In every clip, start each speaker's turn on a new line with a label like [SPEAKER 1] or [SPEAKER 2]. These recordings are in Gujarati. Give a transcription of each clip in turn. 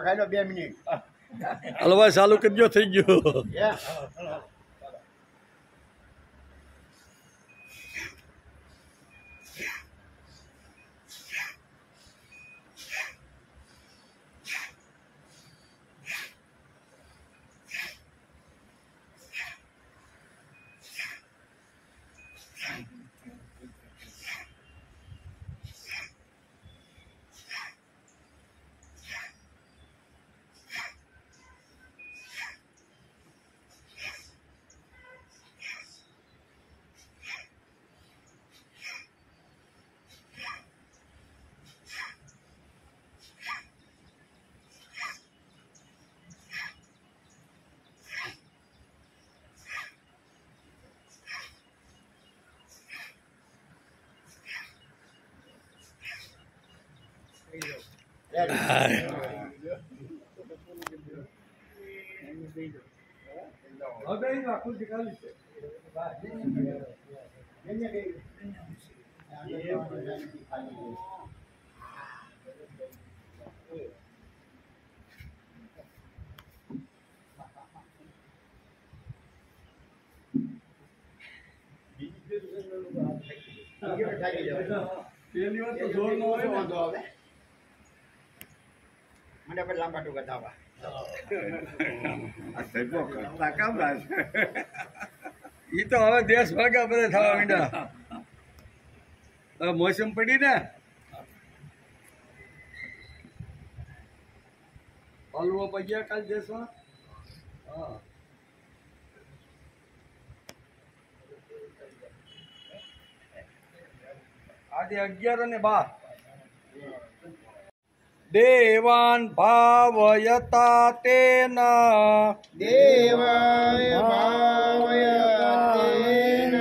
[SPEAKER 1] ખાઈ લો 2 મિનિટ.
[SPEAKER 2] હલવા ચાલુ કરજો, થઈ ગયું.
[SPEAKER 1] મને પણ લાંબા ટૂંકા ધાવા
[SPEAKER 2] ઈ તો હવે દેશ ભાગ્યા બધા થવા માંડ્યા. હવે મોસમ પડી ને હલવો પગ્યા કાલ દેશમાં. હા, આજે 11:12. દેવાન ભાવયતા તેન
[SPEAKER 1] દેવાય ભાવયતાનેન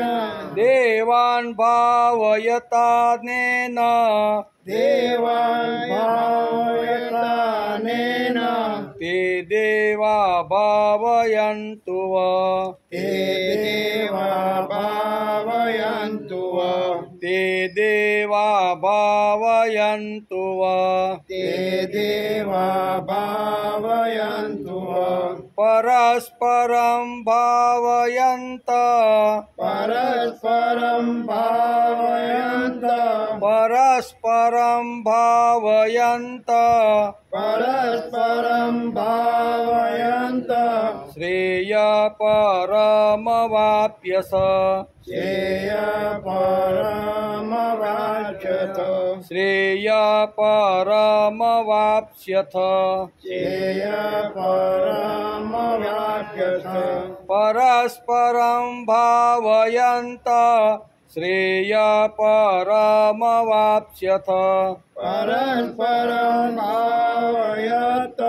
[SPEAKER 2] દેવાન ભાવયતા નેન
[SPEAKER 1] દેવાય ભાવયતાનેન
[SPEAKER 2] તે દેવા ભાવયંતુ
[SPEAKER 1] તે દેવા ભાવયન્તુ
[SPEAKER 2] તે દેવા ભાવયંતુ
[SPEAKER 1] તે દેવા ભાવયન્તુ
[SPEAKER 2] પરસ્પરમ ભાવયંત
[SPEAKER 1] પરસ્પરમ ભાવયન્ત
[SPEAKER 2] પરસ્પરમ ભાવયંત
[SPEAKER 1] પરસ્પરમ ભાવયન્ત
[SPEAKER 2] શ્રેય પરમવાપ્યસ
[SPEAKER 1] શ્રેય પરમવાપ્સ્યથ
[SPEAKER 2] શ્રેય પરમવાપ્સ્યથ
[SPEAKER 1] શ્રેય પરમવાપ્સ્યથ
[SPEAKER 2] પરસ્પરમ ભાવયંત શ્રેય પરમવાપ્સ્યથ
[SPEAKER 1] પરસ્પરમ ભાવયત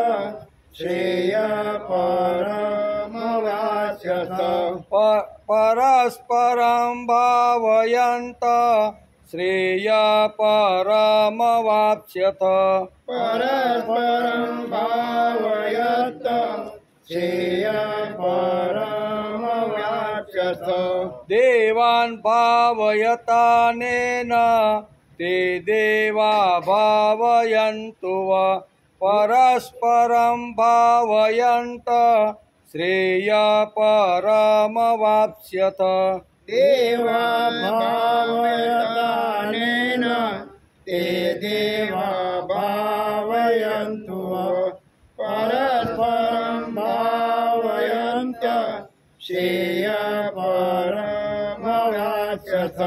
[SPEAKER 1] શ્રેય પરમવાપ્સ્યથ
[SPEAKER 2] પરસ્પરમ ભાવયંત શ્રેય પરમવાપ્સ્યથ
[SPEAKER 1] પરસ્પરમ ભાવયત શ્રેય પરમવાપ્સ્યથ
[SPEAKER 2] દેવાન ભાવયતા નેન તે દેવા ભાવયંતુ પરસ્પરમ ભાવયંત શ્રેય પરમવાપ્સ્યથ
[SPEAKER 1] દેવા ભાવયતાનેન તે દેવા ભાવયન્તુ પરસ્પરમ ભાવયંત શ્રેય પરમવાપ્સ્યથ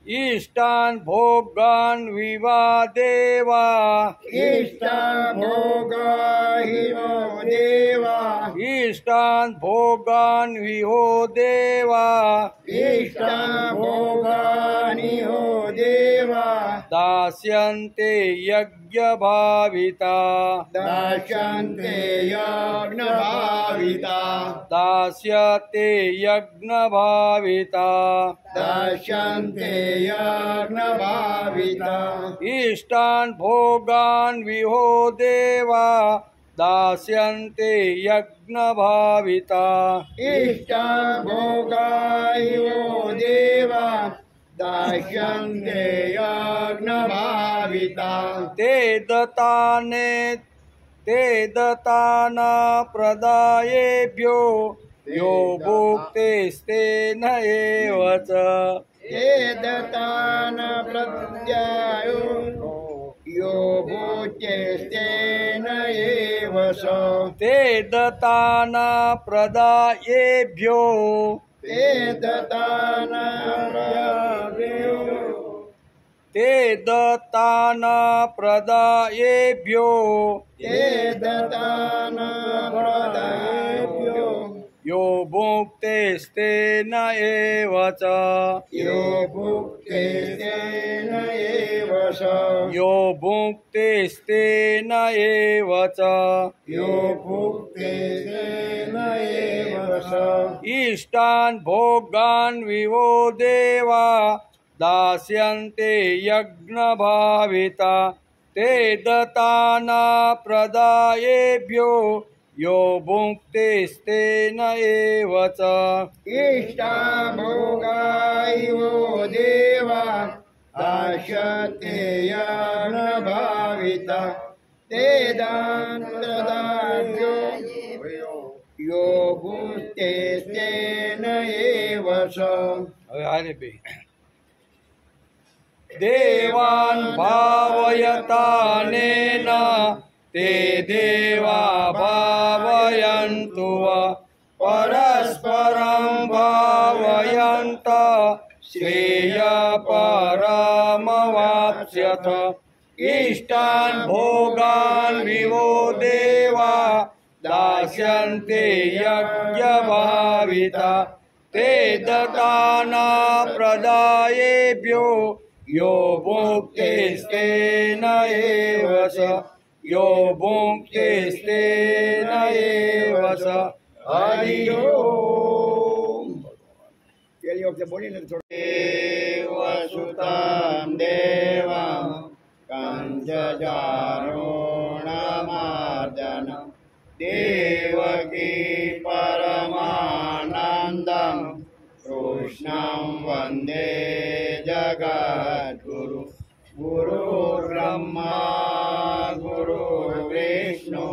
[SPEAKER 2] ઈષ્ટાન ભોગાન વિવાદેવા
[SPEAKER 1] ઇષ્ટા ભોગા હિનો દેવા
[SPEAKER 2] ઈષ્ટાન ભોગાન વિહો દેવા
[SPEAKER 1] ઇષ્ટા ભોગાનિહો દેવા
[SPEAKER 2] દાસ્યન્તે યજ્ઞ ભાવિતા
[SPEAKER 1] દાસ્યન્તે યજ્ઞ ભાવિતા
[SPEAKER 2] દાસ્યતે યજ્ઞ ભાવિતા
[SPEAKER 1] દાસ્યન્તે યજ્ઞ ભાવિતા
[SPEAKER 2] ઈષ્ટાન ભોગાન વિહો દેવા દાસ્યન્તે યજ્ઞ ભાવિતા
[SPEAKER 1] ઇષ્ટા ભોગાયો દેવા દાસ્યન્તે યજ્ઞ ભાવિતા
[SPEAKER 2] તે દત્તાને તે દતાન પ્રદાયેભ્યો યો ભુક્તિસ્તેન એવ ચ
[SPEAKER 1] તે દતાન પ્રત્યાયો યો ભૂચેસ્તેન એવ સ
[SPEAKER 2] તે દતાન પ્રદાયેભ્યો
[SPEAKER 1] તે દતાન પ્રત્યાયો
[SPEAKER 2] તે દતાન પ્રદાયેભ્યો
[SPEAKER 1] તે દતાન પ્રદાયેભ્યો
[SPEAKER 2] યો ભુક્તિસ્તેન એવ ચ
[SPEAKER 1] યો ભુક્તિસ્તેન એવ સ
[SPEAKER 2] યો ભુક્તિસ્તેન એવ ચ
[SPEAKER 1] યો ભુક્તિસ્તેન એવ સ
[SPEAKER 2] ઈષ્ટાન ભોગાન વિવો દેવા દાસ્યન્તે યજ્ઞ ભાવિતા તે દતાન પ્રદાયેભ્યો યો ભુક્તિસ્તેન એવ ચ
[SPEAKER 1] ઇષ્ટા ભોગાયો દેવા દાસ્યતે યજ્ઞ ભાવિતા તે દાન પ્રદાયો યો ભુક્તિસ્તેન એવ સ
[SPEAKER 2] હવે હારે બે દેવાન ભાવયતાનેન તે દેવા ભાવયન્તુ પરસ્પરં ભાવયંત શ્રેય પરમવાપ્સ્યથ ઇષ્ટાન ભોગાન વિવો દેવા દાસ્યન્તે યજ્ઞ ભાવિતા તે દતાન પ્રદાયેભ્યો યો ભુક્તિસ્તેન એવ સ યો ભુક્તિસ્તેન એવ સ હરિ ઓમ.
[SPEAKER 1] પેલી વખતે બોલીને દેવસુતં દેવં કંસચારુણમાર્દન દેવકી પરમાનંદં કૃષ્ણં વંદે જગદ્ગુરુ ગુરુર્બ્રહ્મા ગુરુર્વિષ્ણુ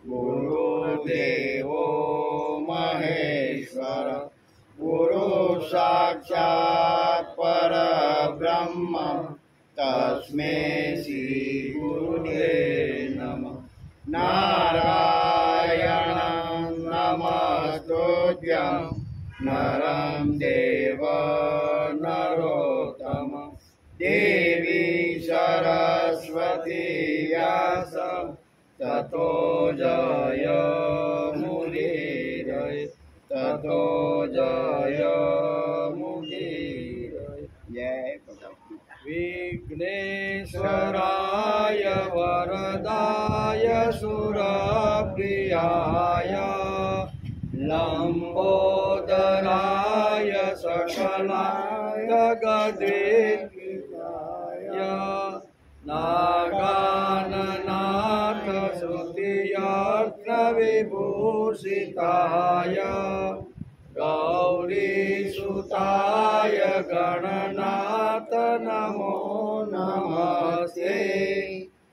[SPEAKER 1] ગુરુદેવો મહેશ્વર ગુરુ સાક્ષાત પરબ્રહ્મ તસ્મૈ શ્રી ગુરુદેવ નમઃ. નારાયણં નમસ્તુભ્યં નરં દેવ નરોત્તમ દેવી સરસ્વતી વ્યાસ તતો જય મુદીરય તતો જય મુદીરય. જય વિઘ્નેશ્વરાય વરદાય સુરપ્રિયાય લંબોદરાય સકલાય ગદ્વેત્રિયાય નાગાનનાથ શ્રુતિયર્થ વિભૂષિતાય ગૌરીસુતાય ગણનાથ નમો નમસ્તે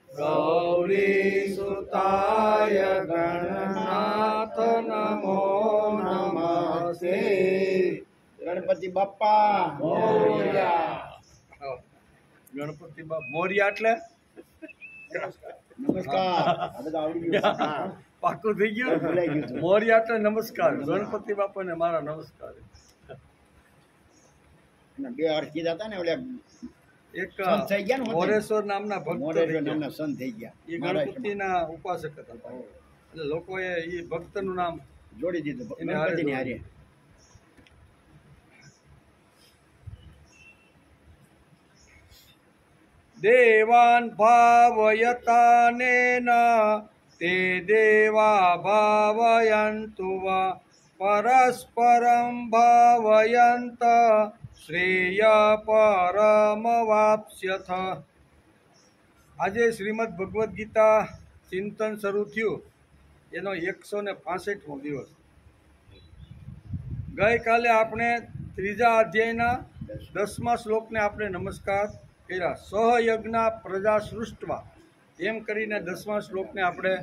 [SPEAKER 1] ગૌરીસુતાય ગણનાથ નમો નમસ્તે. ગણપતિ બાપ્પા મોરયા.
[SPEAKER 2] ગણપતિ બાપ મોર્યા એટલે
[SPEAKER 1] નમસ્કાર. હવે તો આવડી ગયું.
[SPEAKER 2] પાકું થઈ ગયું.
[SPEAKER 1] ભૂલાઈ ગયું.
[SPEAKER 2] મોર્યા એટલે નમસ્કાર. ગણપતિ બાપાને મારા નમસ્કાર.
[SPEAKER 1] અને બે અર્થ કીધા હતા ને ઓલા
[SPEAKER 2] એક
[SPEAKER 1] સંત થઈ ગયા ને
[SPEAKER 2] મોરેશ્વર નામના ભક્ત
[SPEAKER 1] મોરેશ્વર નામના સંત થઈ ગયા.
[SPEAKER 2] એ ગણપતિના ઉપાસક હતા. એટલે લોકોએ એ ભક્તનું નામ
[SPEAKER 1] જોડી દીધું
[SPEAKER 2] એને હારે
[SPEAKER 1] ગણપતિની હારે.
[SPEAKER 2] દેવાન ભાવયતાનેન તે દેવા ભાવયન્તુ પરસ્પરં ભાવયંત શ્રેય પરમવાપ્સ્યથ. આજે શ્રીમદ ભગવદ્ ગીતા ચિંતન શરૂ થયું એનો 165મો દિવસ. ગઈકાલે આપણે ત્રીજા અધ્યાયના 10મા શ્લોકને આપણે નમસ્કાર કર્યા. સહયજ્ઞ પ્રજા સૃષ્ટવા એમ કરીને 10મા શ્લોકને આપણે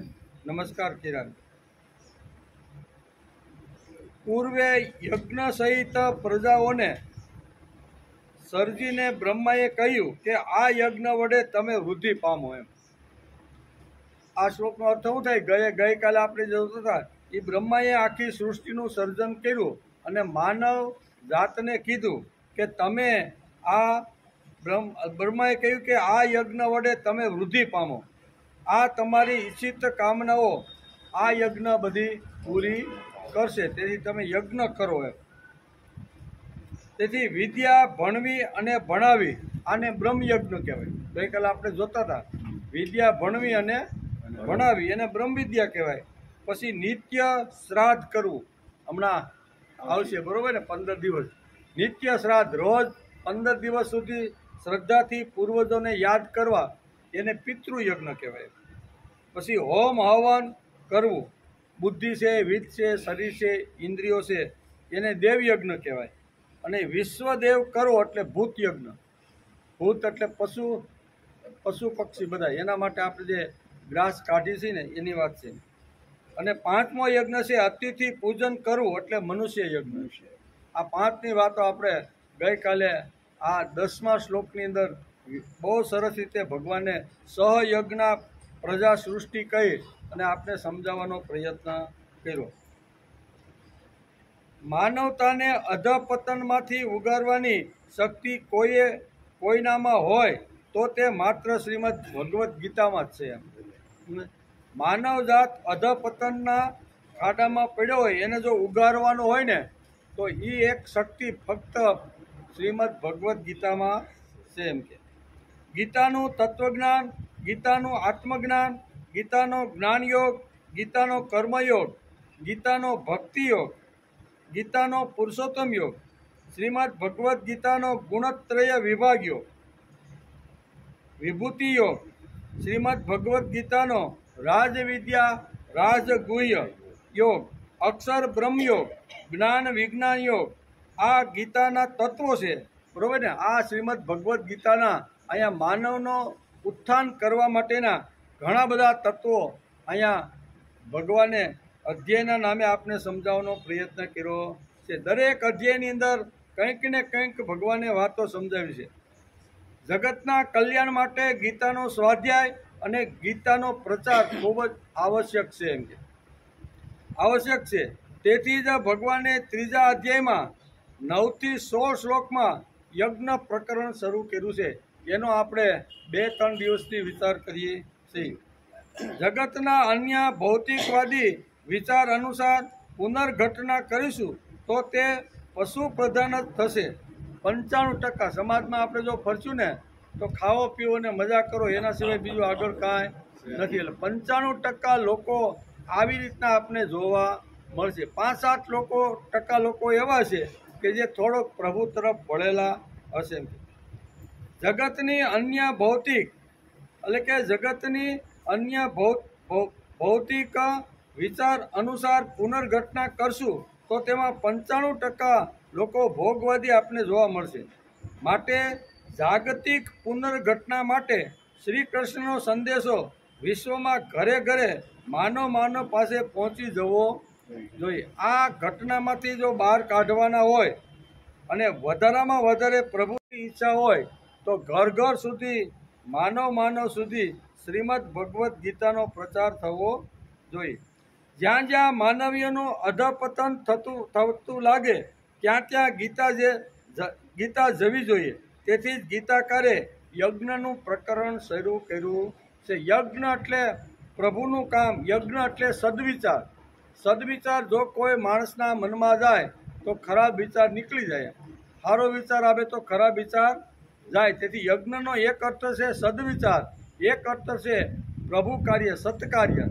[SPEAKER 2] નમસ્કાર કિરણ. પૂર્વે યજ્ઞ સહિત પ્રજાઓને સર્જીને બ્રહ્માએ કહ્યું કે આ યજ્ઞ વડે તમે વૃદ્ધિ પામો. એમ આ શ્લોકનો અર્થ શું થાય? ગઈકાલે આપણે જોતા હતા એ બ્રહ્માએ આખી સૃષ્ટિનું સર્જન કર્યું અને માનવ જાતને કીધું કે તમે આ બ્રહ્માએ કહ્યું કે આ યજ્ઞ વડે તમે વૃદ્ધિ પામો. આ તમારી ઈચ્છિત કામનાઓ આ યજ્ઞ બધી પૂરી કરશે, તેથી તમે યજ્ઞ કરો. એમ તેથી વિદ્યા ભણવી અને ભણાવી આને બ્રહ્મયજ્ઞ કહેવાય. ગઈકાલે આપણે જોતા હતા વિદ્યા ભણવી અને ભણાવી એને બ્રહ્મ વિદ્યા કહેવાય. પછી નિત્ય શ્રાદ્ધ કરવું હમણાં આવશે, બરોબર ને? 15 દિવસ નિત્ય શ્રાદ્ધ, રોજ 15 દિવસ સુધી શ્રદ્ધાથી પૂર્વજોને યાદ કરવા એને પિતૃયજ્ઞ કહેવાય. પછી હોમ હવન કરવું, બુદ્ધિ છે, વિત્ત છે, શરીર છે, ઇન્દ્રિયો છે, એને દેવયજ્ઞ કહેવાય. અને વિશ્વદેવ કરો એટલે ભૂત યજ્ઞ. ભૂત એટલે પશુ પક્ષી બધા, એના માટે આપણે જે ગ્રાસ કાઢી છે ને એની વાત છે. અને 5મો યજ્ઞ છે અતિથિ પૂજન કરવું એટલે મનુષ્ય યજ્ઞ છે. આ 5ની વાતો આપણે ગઈકાલે આ 10મા શ્લોકની અંદર બહુ સરસ રીતે ભગવાને સહયજ્ઞ પ્રજા સૃષ્ટિ કહી અને આપણે સમજાવવાનો પ્રયત્ન કર્યો. માનવતાને અધપતનમાંથી ઉગારવાની શક્તિ કોઈનામાં હોય તો તે માત્ર શ્રીમદ ભગવદ્ ગીતામાં જ છે. માનવ જાત અધપતનના ખાડામાં પડ્યો હોય એને જો ઉગારવાનો હોય ને તો એ એક શક્તિ ફક્ત શ્રીમદ ભગવદ્ ગીતામાં છે. એમ કે ગીતાનું તત્વજ્ઞાન, ગીતાનું આત્મજ્ઞાન, ગીતાનો જ્ઞાનયોગ, ગીતાનો કર્મયોગ, ગીતાનો ભક્તિયોગ, ગીતાનો પુરુષોત્તમ યોગ, શ્રીમદ ભગવદ્ ગીતાનો ગુણત્રય વિભાગ યોગ, વિભૂતિ યોગ, શ્રીમદ ભગવદ્ ગીતાનો રાજવિદ્યા રાજગુહ્ય યોગ, અક્ષર બ્રહ્મ યોગ, જ્ઞાન વિજ્ઞાન યોગ, આ ગીતાના તત્વો છે, બરોબર ને? આ શ્રીમદ ભગવદ્ ગીતાના અહીંયા માનવનો ઉત્થાન કરવા માટેના ઘણા બધા તત્વો અહીંયા ભગવાને અધ્યાયના નામે આપને સમજાવવાનો પ્રયત્ન કર્યો છે. દરેક અધ્યાયની અંદર કંઈક ને કંઈક ભગવાને વાતો સમજાવી છે. જગતના કલ્યાણ માટે ગીતાનો સ્વાધ્યાય અને ગીતાનો પ્રચાર ખૂબ જ આવશ્યક છે. એમ કે આવશ્યક છે. તેથી જ ભગવાને 3જા અધ્યાયમાં 9 થી 16 શ્લોકમાં યજ્ઞ પ્રકરણ શરૂ કર્યું છે. એનો આપણે 2-3 દિવસથી વિચાર કરીએ છીએ. જગતના અન્ય ભૌતિકવાદી વિચાર અનુસાર પુનર્ઘટના કરીશું તો તે પશુ પ્રધાન જ થશે. 95% સમાજમાં આપણે જો ફરશું ને તો ખાવો પીવો ને મજા કરો, એના સિવાય બીજું આગળ કાંઈ નથી. એટલે 95% લોકો આવી રીતના આપણે જોવા મળશે. 5-7% લોકો એવા છે કે જે થોડોક પ્રભુ તરફ વળેલા હશે. જગતની અન્ય ભૌતિક એટલે કે જગતની અન્ય ભૌતિક વિચાર અનુસાર પુનર્ઘટના કરશું તો તેમાં 95% લોકો ભોગવાદી આપને જોવા મળશે. માટે જાગતિક પુનર્ઘટના માટે શ્રી કૃષ્ણનો સંદેશો વિશ્વમાં ઘરે ઘરે માનવ પાસે પહોંચી જવો જોઈએ. આ ઘટનામાંથી જો બહાર કાઢવાના હોય અને વધારામાં વધારે પ્રભુની ઈચ્છા હોય તો ઘર સુધી માનવ સુધી શ્રીમદ ભગવદ્ ગીતાનો પ્રચાર થવો જોઈએ. જ્યાં જ્યાં માનવીયનું અધપતન થતું લાગે ત્યાં ગીતા જવી જોઈએ. તેથી જ ગીતાકારે યજ્ઞનું પ્રકરણ શરૂ કર્યું છે. યજ્ઞ એટલે પ્રભુનું કામ, યજ્ઞ એટલે સદવિચાર. સદવિચાર જો કોઈ માણસના મનમાં જાય તો ખરાબ વિચાર નીકળી જાય, સારો વિચાર આવે તો ખરાબ વિચાર જાય. તેથી યજ્ઞનો એક અર્થ છે સદવિચાર, એક અર્થ છે પ્રભુ કાર્ય, સત્કાર્ય.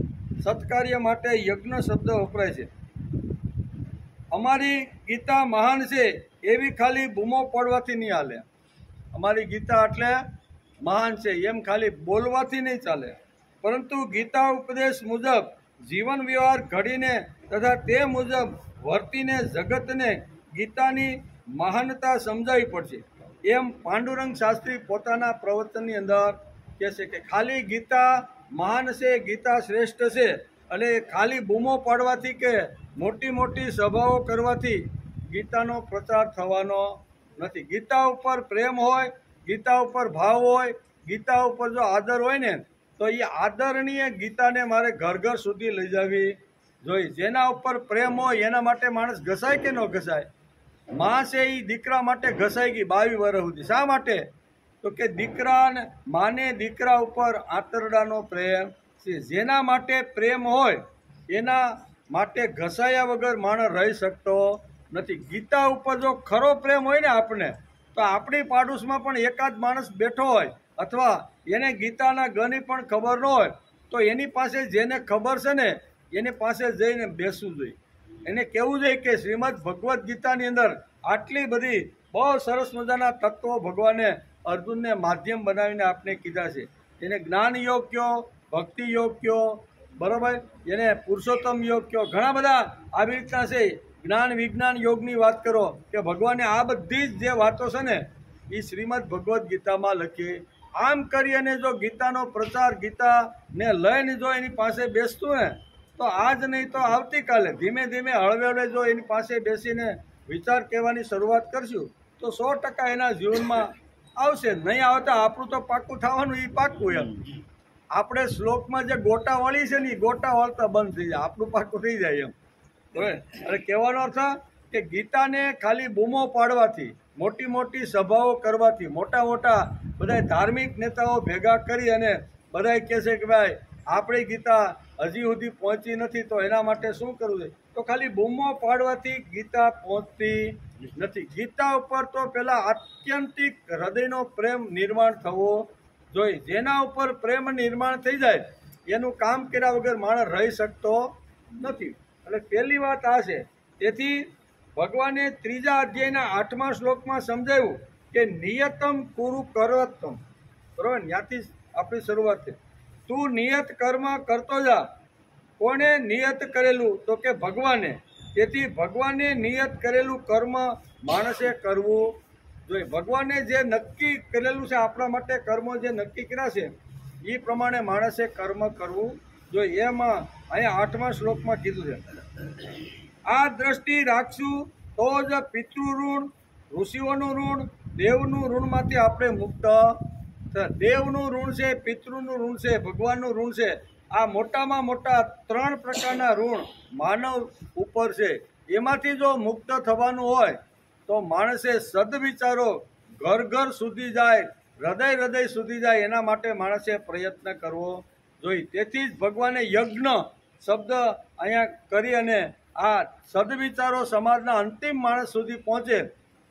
[SPEAKER 2] સત્કાર્ય માટે યજ્ઞ શબ્દ વપરાય છે. અમારી ગીતા મહાન છે એવી ખાલી બૂમો પડવાથી નહીં હાલે. અમારી ગીતા એટલે મહાન છે એમ ખાલી બોલવાથી નહીં ચાલે, પરંતુ ગીતા ઉપદેશ મુજબ જીવન વ્યવહાર ઘડીને તથા તે મુજબ વર્તીને જગતને ગીતાની મહાનતા સમજાવવી પડશે. એમ પાંડુરંગ શાસ્ત્રી પોતાના પ્રવચનની અંદર કહે છે કે ખાલી ગીતા મહાન છે, ગીતા શ્રેષ્ઠ છે એટલે ખાલી બૂમો પાડવાથી કે મોટી મોટી સભાઓ કરવાથી ગીતાનો પ્રચાર થવાનો નથી. ગીતા ઉપર પ્રેમ હોય, ગીતા ઉપર ભાવ હોય, ગીતા ઉપર જો આદર હોય ને તો એ આદરણીય ગીતાને મારે ઘર ઘર સુધી લઈ જવી જોઈએ. જેના ઉપર પ્રેમ હોય એના માટે માણસ ઘસાય કે ન ઘસાય? માં છે એ દીકરા માટે ઘસાઈ ગઈ 22 વર્ષ સુધી. શા માટે? તો કે માને દીકરા ઉપર આંતરડાનો પ્રેમ છે. જેના માટે પ્રેમ હોય એના માટે ઘસાયા વગર માણસ રહી શકતો નથી. ગીતા ઉપર જો ખરો પ્રેમ હોય ને આપણે, તો આપણી પાડોશમાં પણ એકાદ માણસ બેઠો હોય અથવા એને ગીતાના ગની પણ ખબર ન હોય તો એની પાસે જેને ખબર છે ને એની પાસે જઈને બેસવું જોઈએ. એને કહેવું જોઈએ કે શ્રીમદ ભગવદ્ ગીતાની અંદર આટલી બધી બહુ સરસ મજાના તત્વો ભગવાને અર્જુનને માધ્યમ બનાવીને આપને કીધા છે. એને જ્ઞાન યોગ કયો, ભક્તિ યોગ કયો, બરાબર, એને પુરુષોત્તમ યોગ કયો, ઘણા બધા આવી રીતના છે. જ્ઞાન વિજ્ઞાન યોગની વાત કરો કે ભગવાને આ બધી જ જે વાતો છે ને એ શ્રીમદ ભગવદ્ ગીતામાં લખી. આમ કરી અને જો ગીતાનો પ્રચાર, ગીતાને લઈને જો એની પાસે બેસતું ને તો આજ નહીં તો આવતીકાલે ધીમે ધીમે હળવે હળવે જો એની પાસે બેસીને વિચાર કહેવાની શરૂઆત કરશું તો 100% એના જીવનમાં આવશે. નહીં આવતા આપણું તો પાક્કું થવાનું, એ પાક્કું. એમ આપણે શ્લોકમાં જે ગોટા વળી છે ને એ ગોટા વળતા બંધ થઈ જાય, આપણું પાક્કું થઈ જાય. એમ એટલે કહેવાનો અર્થ કે ગીતાને ખાલી બૂમો પાડવાથી, મોટી મોટી સભાઓ કરવાથી, મોટા મોટા બધા ધાર્મિક નેતાઓ ભેગા કરી અને બધા કહે છે કે ભાઈ આપણી ગીતા હજી સુધી પહોંચી નથી તો એના માટે શું કરવું છે? તો ખાલી બૂમો પાડવાથી ગીતા પહોંચતી નથી. ગીતા ઉપર તો પેલા આત્યંતિક હૃદયનો પ્રેમ નિર્માણ થવો જોઈએ. જેના ઉપર પ્રેમ નિર્માણ થઈ જાય એનું કામ કર્યા વગર માણસ રહી શકતો નથી. એટલે પહેલી વાત આ છે. તેથી ભગવાને 3જા અધ્યાયના 8મા શ્લોકમાં સમજાવ્યું કે નિયતમ કુરુ કર્વત્તમ. બરાબર, ત્યાંથી આપણી શરૂઆત છે. તું નિયત કર્મ કરતો જા. કોણે નિયત કરેલું? તો કે ભગવાને. તેથી ભગવાને નિયત કરેલું કર્મ માણસે કરવું જોઈએ. ભગવાને જે નક્કી કરેલું છે આપણા માટે, કર્મો જે નક્કી કર્યા છે એ પ્રમાણે માણસે કર્મ કરવું જોઈએ. એમાં અહીંયા 8મા શ્લોકમાં કીધું છે, આ દ્રષ્ટિ રાખશું તો જ પિતૃ ઋણ, ઋષિઓનું ઋણ, દેવનું ઋણમાંથી આપણે મુક્ત. દેવનું ઋણ છે, પિતૃનું ઋણ છે, ભગવાનનું ઋણ છે. આ મોટામાં મોટા 3 પ્રકારના ઋણ માનવ ઉપર છે. એમાંથી જો મુક્ત થવાનું હોય તો માણસે સદવિચારો ઘર ઘર સુધી જાય, હૃદય હૃદય સુધી જાય, એના માટે માણસે પ્રયત્ન કરવો જોઈએ. તેથી જ ભગવાને યજ્ઞ શબ્દ અહીંયા કરી અને આ સદવિચારો સમાજના અંતિમ માણસ સુધી પહોંચે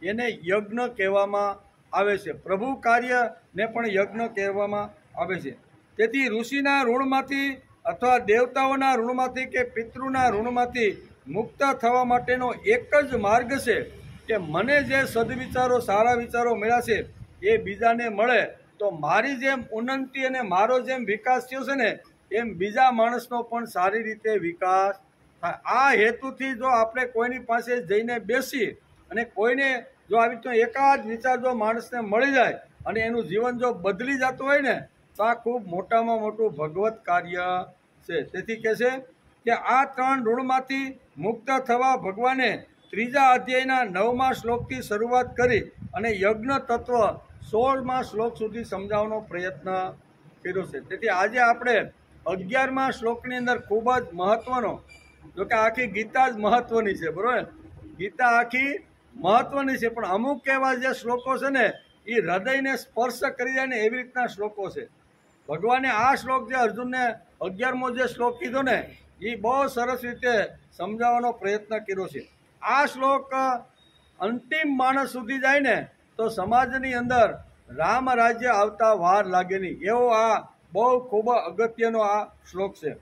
[SPEAKER 2] એને યજ્ઞ કહેવામાં આવે છે. પ્રભુ કાર્યને પણ યજ્ઞ કહેવામાં આવે છે. તેથી ઋષિના ઋણમાંથી અથવા દેવતાઓના ઋણમાંથી કે પિતૃના ઋણમાંથી મુક્ત થવા માટેનો એક જ માર્ગ છે કે મને જે સદવિચારો, સારા વિચારો મળ્યા છે એ બીજાને મળે તો મારી જેમ ઉન્નતિ અને મારો જેમ વિકાસ થયો છે ને એમ બીજા માણસનો પણ સારી રીતે વિકાસ થાય. આ હેતુથી જો આપણે કોઈની પાસે જઈને બેસી અને કોઈને જો આવી રીતનો એકાદ વિચાર જો માણસને મળી જાય અને એનું જીવન જો બદલી જતું હોય ને તો આ ખૂબ મોટામાં મોટું ભગવત કાર્ય છે. તેથી કહે છે કે આ 3 ઋણમાંથી મુક્ત થવા ભગવાને 3જા અધ્યાયના 9મા શ્લોકથી શરૂઆત કરી અને યજ્ઞ તત્વ 16મા શ્લોક સુધી સમજાવવાનો પ્રયત્ન કર્યો છે. તેથી આજે આપણે 11મા શ્લોકની અંદર ખૂબ જ મહત્વનો, જો કે આખી ગીતા જ મહત્વની છે, બરાબર, ગીતા આખી મહત્વની છે, પણ અમુક એવા જે શ્લોકો છે ને એ હૃદયને સ્પર્શ કરી જાય ને એવી રીતના શ્લોકો છે. ભગવાને આ શ્લોક જે અર્જુનને 11મો જે શ્લોક કીધો ને એ બહુ સરસ રીતે સમજાવવાનો પ્રયત્ન કર્યો છે. આ શ્લોક અંતિમ માણસ સુધી જાય ને તો સમાજની અંદર રામ રાજ્ય આવતા વાર લાગે નહીં, એવો આ બહુ ખૂબ અગત્યનો આ શ્લોક છે.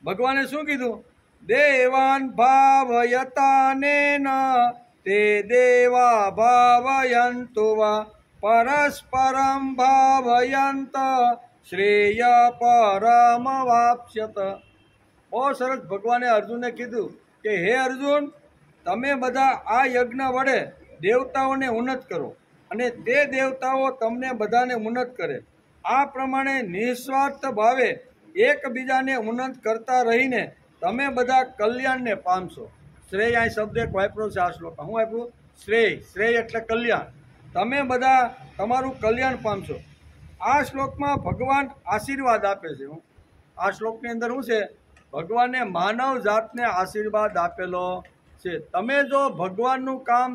[SPEAKER 2] ભગવાને શું કીધું? દેવાન ભાવયતાનેન તે દેવા ભાવયંતુ વા પરસ્પરમ ભાવયંત શ્રેય પરમવાપ્સ્યત. બહુ સરસ ભગવાને અર્જુનને કીધું કે હે અર્જુન, તમે બધા આ યજ્ઞ વડે દેવતાઓને ઉન્નત કરો અને તે દેવતાઓ તમને બધાને ઉન્નત કરે. આ પ્રમાણે નિસ્વાર્થ ભાવે એકબીજાને ઉન્નત કરતા રહીને તમે બધા કલ્યાણને પામશો. શ્રેય અહીં શબ્દ એક વાપરો છે આ શ્લોકમાં. હું વાપરું? શ્રેય. શ્રેય એટલે કલ્યાણ. તમે બધા તમારું કલ્યાણ પામશો. આ શ્લોકમાં ભગવાન આશીર્વાદ આપે છે. આ શ્લોકની અંદર શું છે? ભગવાને માનવ જાતને આશીર્વાદ આપેલો છે. તમે જો ભગવાનનું કામ,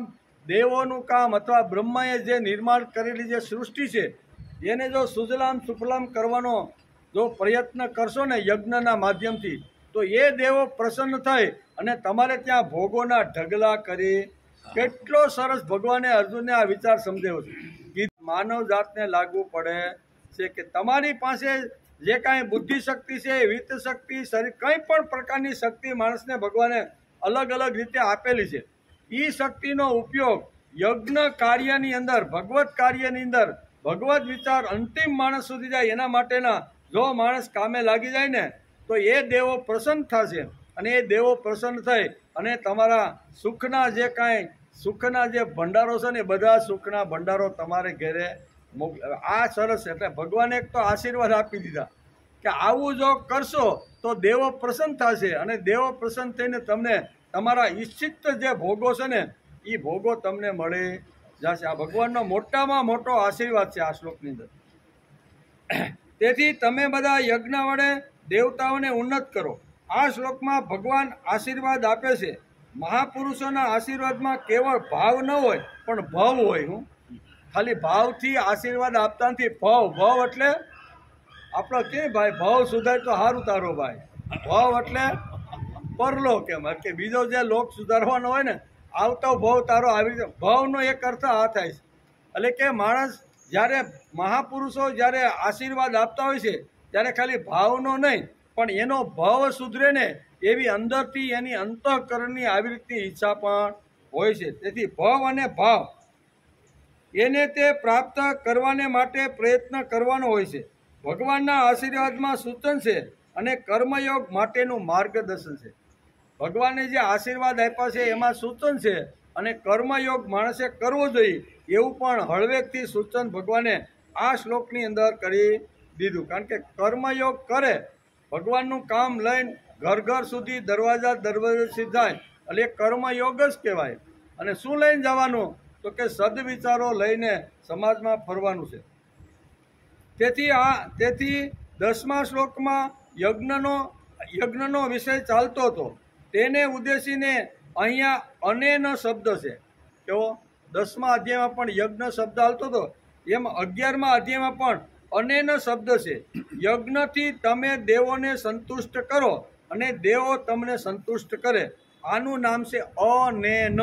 [SPEAKER 2] દેવોનું કામ અથવા બ્રહ્માએ જે નિર્માણ કરેલી જે સૃષ્ટિ છે એને જો સુજલામ સુફલામ કરવાનો જો પ્રયત્ન કરશો ને યજ્ઞના માધ્યમથી, તો એ દેવો પ્રસન્ન થઈ અને તમારે ત્યાં ભોગોના ઢગલા કરી. કેટલો સરસ ભગવાને અર્જુનને આ વિચાર સમજાવ્યો છે. માનવ જાતને લાગુ પડે છે કે તમારી પાસે જે કાંઈ બુદ્ધિ શક્તિ છે, વિત્ત શક્તિ, શરીર, કંઈ પણ પ્રકારની શક્તિ માણસને ભગવાને અલગ અલગ રીતે આપેલી છે. એ શક્તિનો ઉપયોગ યજ્ઞ કાર્યની અંદર, ભગવત કાર્યની અંદર, ભગવત વિચાર અંતિમ માણસ સુધી જાય એના માટેના જો માણસ કામે લાગી જાય ને, તો એ દેવો પ્રસન્ન થશે. અને એ દેવો પ્રસન્ન થઈ અને તમારા સુખના જે કાંઈ સુખના જે ભંડારો છે ને, બધા સુખના ભંડારો તમારે ઘેરે આ સરસ. એટલે ભગવાને એક તો આશીર્વાદ આપી દીધા કે આવું જો કરશો તો દેવો પ્રસન્ન થશે અને દેવો પ્રસન્ન થઈને તમને તમારા ઈચ્છિત જે ભોગો છે ને એ ભોગો તમને મળી જશે. આ ભગવાનનો મોટામાં મોટો આશીર્વાદ છે આ શ્લોકની અંદર. તેથી તમે બધા યજ્ઞ વડે દેવતાઓને ઉન્નત કરો. આ શ્લોકમાં ભગવાન આશીર્વાદ આપે છે. મહાપુરુષોના આશીર્વાદમાં કેવળ ભાવ ન હોય પણ ભવ હોય. હું ખાલી ભાવથી આશીર્વાદ આપતા નથી. ભવ એટલે આપણો કે ભાઈ ભાવ સુધાર તો સારું તારો ભાઈ. ભાવ એટલે પરલોક એમ કે બીજો જે લોક સુધારવાનો હોય ને, આવતો ભાવ તારો આવી રીતે. ભાવનો એક અર્થ આ થાય છે. એટલે કે માણસ જ્યારે મહાપુરુષો જ્યારે આશીર્વાદ આપતા હોય છે ત્યારે ખાલી ભાવનો નહીં પણ એનો ભાવ સુધરે ને એવી અંદરથી એની અંતઃકરણની આવી રીતની ઈચ્છા પણ હોય છે. તેથી ભવ અને ભાવ એને તે પ્રાપ્ત કરવાને માટે પ્રયત્ન કરવાનો હોય છે. ભગવાનના આશીર્વાદમાં સૂચન છે અને કર્મયોગ માટેનું માર્ગદર્શન છે. ભગવાને જે આશીર્વાદ આપ્યા છે એમાં સૂચન છે અને કર્મયોગ માણસે કરવો જોઈએ એવું પણ હળવેકથી સૂચન ભગવાને આ શ્લોકની અંદર કરી દીધું. કારણ કે કર્મયોગ કરે, ભગવાનનું કામ લઈને ઘર ઘર સુધી, દરવાજા સુધી જાય એટલે કર્મયોગ જ કહેવાય. અને શું લઈને જવાનું? તો કે સદવિચારો લઈને સમાજમાં ફરવાનું છે. તેથી 10મા શ્લોકમાં યજ્ઞનો વિષય ચાલતો હતો. તેને ઉદ્દેશીને અહીંયા અનેન શબ્દ છે. કેવો? 10મા અધ્યાયમાં પણ યજ્ઞ શબ્દ ચાલતો હતો, એમ 11મા અધ્યાયમાં પણ અનેન શબ્દ છે. યજ્ઞથી તમે દેવોને સંતુષ્ટ કરો અને દેવો તમને સંતુષ્ટ કરે. આનું નામ છે અનેન.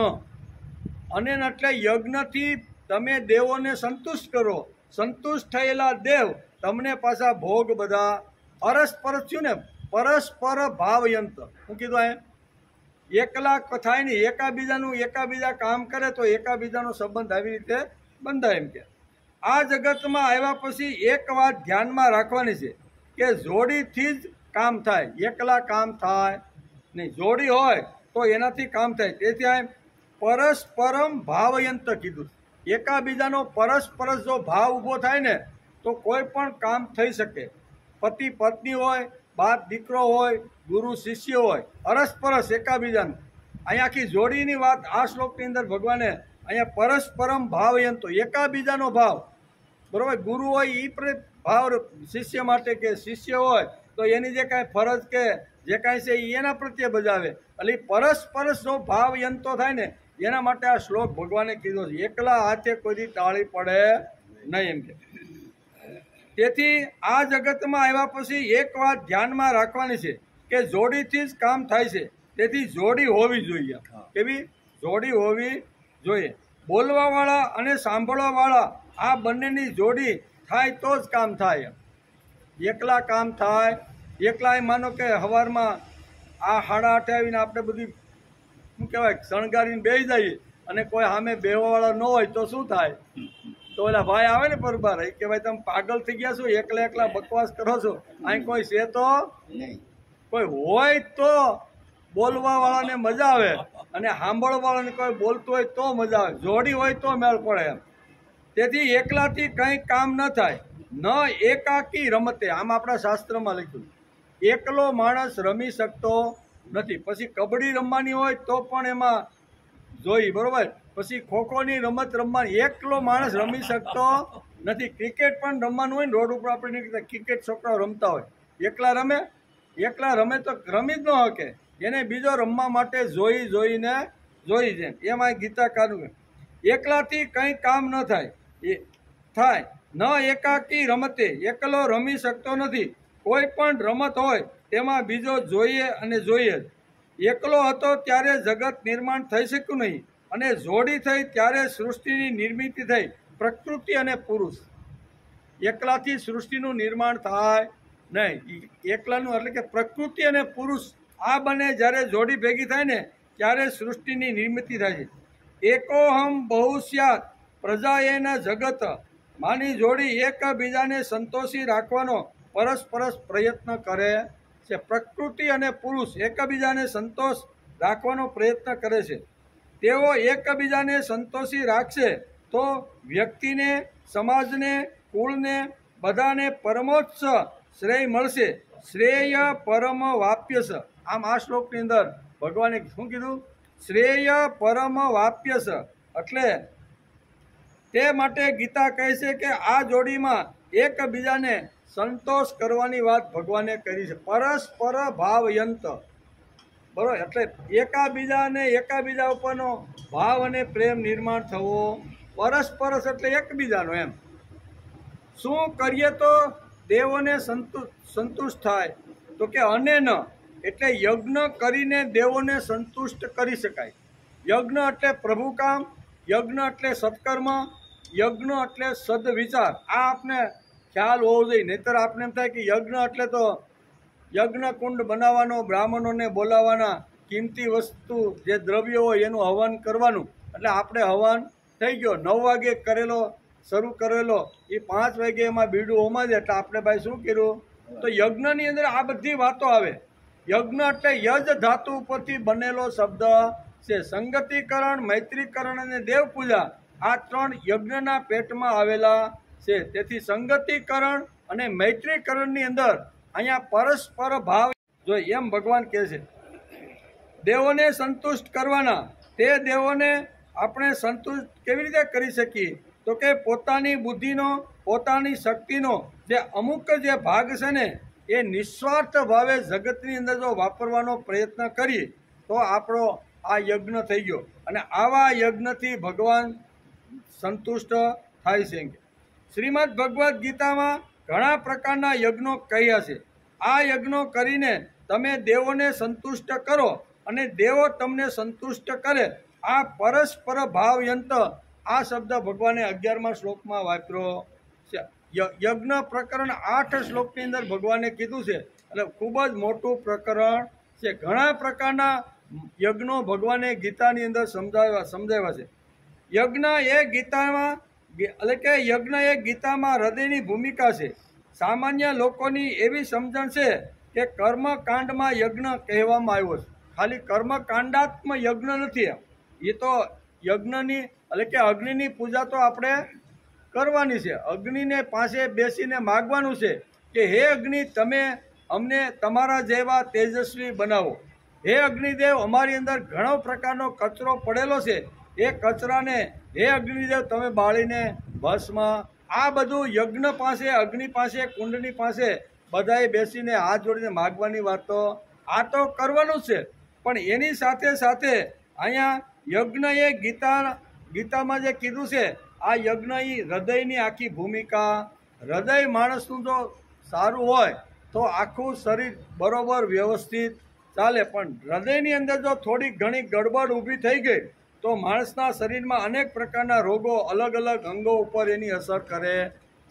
[SPEAKER 2] અનેન એટલે યજ્ઞથી તમે દેવોને સંતુષ્ટ કરો. સંતુષ્ટ થયેલા દેવ તમને પાછા ભોગ બધા અરસપરસ થયું ને, પરસ્પર ભાવયંત. હું કીધું એમ એકલા થાય નહીં, એકાબીજા કામ કરે તો એકાબીજાનો સંબંધ આવી રીતે બંધાય. એમ કે આ જગતમાં આવ્યા પછી એક વાત ધ્યાનમાં રાખવાની છે કે જોડીથી જ કામ થાય, એકલા કામ થાય નહીં. જોડી હોય તો એનાથી કામ થાય. તેથી આ પરસ્પરમ ભાવયંત કીધું. એકાબીજાનો પરસ્પરસ જો ભાવ ઊભો થાય ને તો કોઈ પણ કામ થઈ શકે. પતિ પત્ની હોય, બાપ દીકરો હોય, ગુરુ શિષ્ય હોય, અરસપરસ એકાબીજાનું. અહીંયા આખી જોડીની વાત આ શ્લોકની અંદર ભગવાને અહીંયા પરસ્પરમ ભાવયંતો, એકાબીજાનો ભાવ. બરોબર? ગુરુ હોય એ ભાવ શિષ્ય માટે, કે શિષ્ય હોય તો એની જે કાંઈ ફરજ કે જે કાંઈ છે એ એના પ્રત્યે બજાવે. એટલે પરસ્પરસ જો ભાવયંતો થાય ને એના માટે આ શ્લોક ભગવાને કીધો છે. એકલા હાથે કોઈ ટાળી પડે નહીં એમ કે. તેથી આ જગતમાં આવ્યા પછી એક વાત ધ્યાનમાં રાખવાની છે કે જોડીથી જ કામ થાય છે. તેથી જોડી હોવી જોઈએ. કેવી જોડી હોવી જોઈએ? બોલવાવાળા અને સાંભળવાવાળા આ બંનેની જોડી થાય તો જ કામ થાય. એકલા કામ થાય, એકલા માનો કે સવારમાં આ 8:30 આવીને આપણે બધી શું કહેવાય શણગારીને બેસી જઈએ અને કોઈ સામે બેવાવાળા ન હોય તો શું થાય? તો ઓલા ભાઈ આવે ને પરબાર કે ભાઈ તમે પાગલ થઈ ગયા છો, એકલા બકવાસ કરો છો, અહીં કોઈ છે તો નહીં. કોઈ હોય તો બોલવા વાળાને મજા આવે અને સાંભળવા વાળાને કોઈ બોલતું હોય તો મજા આવે. જોડી હોય તો મેળ પડે એમ. તેથી એકલાથી કંઈ કામ ન થાય. ન એકાકી રમતે, આમ આપણા શાસ્ત્રમાં લખ્યું એકલો માણસ રમી શકતો નથી. પછી કબડ્ડી રમવાની હોય તો પણ એમાં જોઈ, બરોબર. પછી ખોખોની રમત રમવાની એકલો માણસ રમી શકતો નથી. ક્રિકેટ પણ રમવાનું હોય ને, રોડ ઉપર આપણે ક્રિકેટ છોકરાઓ રમતા હોય, એકલા રમે તો રમી જ ન શકે. એને બીજો રમવા માટે જોઈને છે. એમાં ગીતાકારનું એકલાથી કંઈ કામ ન થાય ન એકાકી રમતે, એકલો રમી શકતો નથી. કોઈ પણ રમત હોય તેમાં બીજો જોઈએ જ. એકલો હતો ત્યારે જગત નિર્માણ થઈ શક્યું નહીં, અને જોડી થઈ ત્યારે સૃષ્ટિની નિર્મિતિ થઈ. પ્રકૃતિ અને પુરુષ, એકલાથી સૃષ્ટિનું નિર્માણ થાય નહીં. એકલાનું એટલે કે પ્રકૃતિ અને પુરુષ આ બંને જ્યારે જોડી ભેગી થાય ને ત્યારે સૃષ્ટિની નિર્મિતિ થાય છે. એકોહમ બહુસ્યાત પ્રજાએન જગત, માની જોડી એકબીજાને સંતોષી રાખવાનો પરસ્પર પ્રયત્ન કરે છે. પ્રકૃતિ અને પુરુષ એકબીજાને સંતોષ રાખવાનો પ્રયત્ન કરે છે. તેઓ એકબીજાને સંતોષી રાખશે તો વ્યક્તિને, સમાજને, કુળને બધાને પરમોચ્ચ શ્રેય મળશે. શ્રેય પરમ વાપ્યસ. આમ આ શ્લોકની અંદર ભગવાને શું કીધું? શ્રેય પરમ વાપ્યસ. એટલે તે માટે ગીતા કહે છે કે આ જોડીમાં એકબીજાને સંતોષ કરવાની વાત ભગવાને કરી છે. પરસ્પર ભાવયંત, બરોબર. એટલે એકાબીજા ઉપરનો ભાવ અને પ્રેમ નિર્માણ થવો. પરસ્પરસ એટલે એકબીજાનો. એમ શું કરીએ તો દેવોને સંતુષ્ટ થાય? તો કે અને ન, એટલે યજ્ઞ કરીને દેવોને સંતુષ્ટ કરી શકાય. યજ્ઞ એટલે પ્રભુ કામ, યજ્ઞ એટલે સત્કર્મ, યજ્ઞ એટલે સદવિચાર. આ આપને ખ્યાલ હોવો જોઈએ. નહીતર આપને એમ થાય કે યજ્ઞ એટલે તો યજ્ઞ કુંડ બનાવવાનો, બ્રાહ્મણોને બોલાવવાના, કિંમતી વસ્તુ જે દ્રવ્યો હોય એનું હવન કરવાનું. એટલે આપણે હવન થઈ ગયો 9 વાગે શરૂ કરેલો, એ 5 વાગે એમાં બીડું હોમાં જ. એટલે આપણે ભાઈ શું કર્યું? તો યજ્ઞની અંદર આ બધી વાતો આવે. યજ્ઞ એટલે યજ ધાતુ ઉપરથી બનેલો શબ્દ છે. સંગતિકરણ, મૈત્રીકરણ અને દેવ પૂજા આ 3 યજ્ઞના પેટમાં આવેલા છે. તેથી સંગતિકરણ અને મૈત્રીકરણની અંદર અહીંયા પરસ્પર ભાવ જોઈએ એમ ભગવાન કહે છે. દેવોને સંતુષ્ટ કરવાના. તે દેવોને આપણે સંતુષ્ટ કેવી રીતે કરી શકીએ? તો કે પોતાની બુદ્ધિનો, પોતાની શક્તિનો જે અમુક જે ભાગ છે ને એ નિસ્વાર્થ ભાવે જગતની અંદર જો વાપરવાનો પ્રયત્ન કરીએ તો આપણો આ યજ્ઞ થઈ ગયો. અને આવા યજ્ઞથી ભગવાન સંતુષ્ટ થાય છે. શ્રીમદ ભગવદ્ ગીતામાં ઘણા પ્રકારના યજ્ઞો કહ્યા છે. આ યજ્ઞો કરીને તમે દેવોને સંતુષ્ટ કરો અને દેવો તમને સંતુષ્ટ કરે. આ પરસ્પર ભાવયંત આ શબ્દ ભગવાને 11મા શ્લોકમાં વાપર્યો છે. યજ્ઞ પ્રકરણ 8 શ્લોકની અંદર ભગવાને કીધું છે. એટલે ખૂબ જ મોટું પ્રકરણ છે. ઘણા પ્રકારના યજ્ઞો ભગવાને ગીતાની અંદર સમજાવ્યા છે. યજ્ઞ એ ગીતામાં હૃદયની ભૂમિકા છે. સામાન્ય લોકોની એવી સમજણ છે કે કર્મકાંડમાં યજ્ઞ કહેવામાં આવ્યો છે. ખાલી કર્મકાંડાત્મક યજ્ઞ નથી. એ તો યજ્ઞની એટલે કે અગ્નિની પૂજા તો આપણે કરવાની છે. અગ્નિને પાસે બેસીને માગવાનું છે કે હે અગ્નિ, તમે અમને તમારા જેવા તેજસ્વી બનાવો. હે અગ્નિદેવ, અમારી અંદર ઘણો પ્રકારનો કચરો પડેલો છે. એ કચરાને હે અગ્નિદેવ તમે બાળીને ભસ્મ. આ બધું યજ્ઞ પાસે, અગ્નિ પાસે, કુંડની પાસે બધાએ બેસીને હાથ જોડીને માગવાની વાતો આ તો કરવાનું છે. પણ એની સાથે સાથે અહીંયા યજ્ઞ એ ગીતામાં જે કીધું છે આ યજ્ઞ એ હૃદયની આખી ભૂમિકા. હૃદય માણસનું જો સારું હોય તો આખું શરીર બરોબર વ્યવસ્થિત ચાલે. પણ હૃદયની અંદર જો થોડી ઘણી ગડબડ ઊભી થઈ ગઈ તો માણસના શરીરમાં અનેક પ્રકારના રોગો અલગ અલગ અંગો ઉપર એની અસર કરે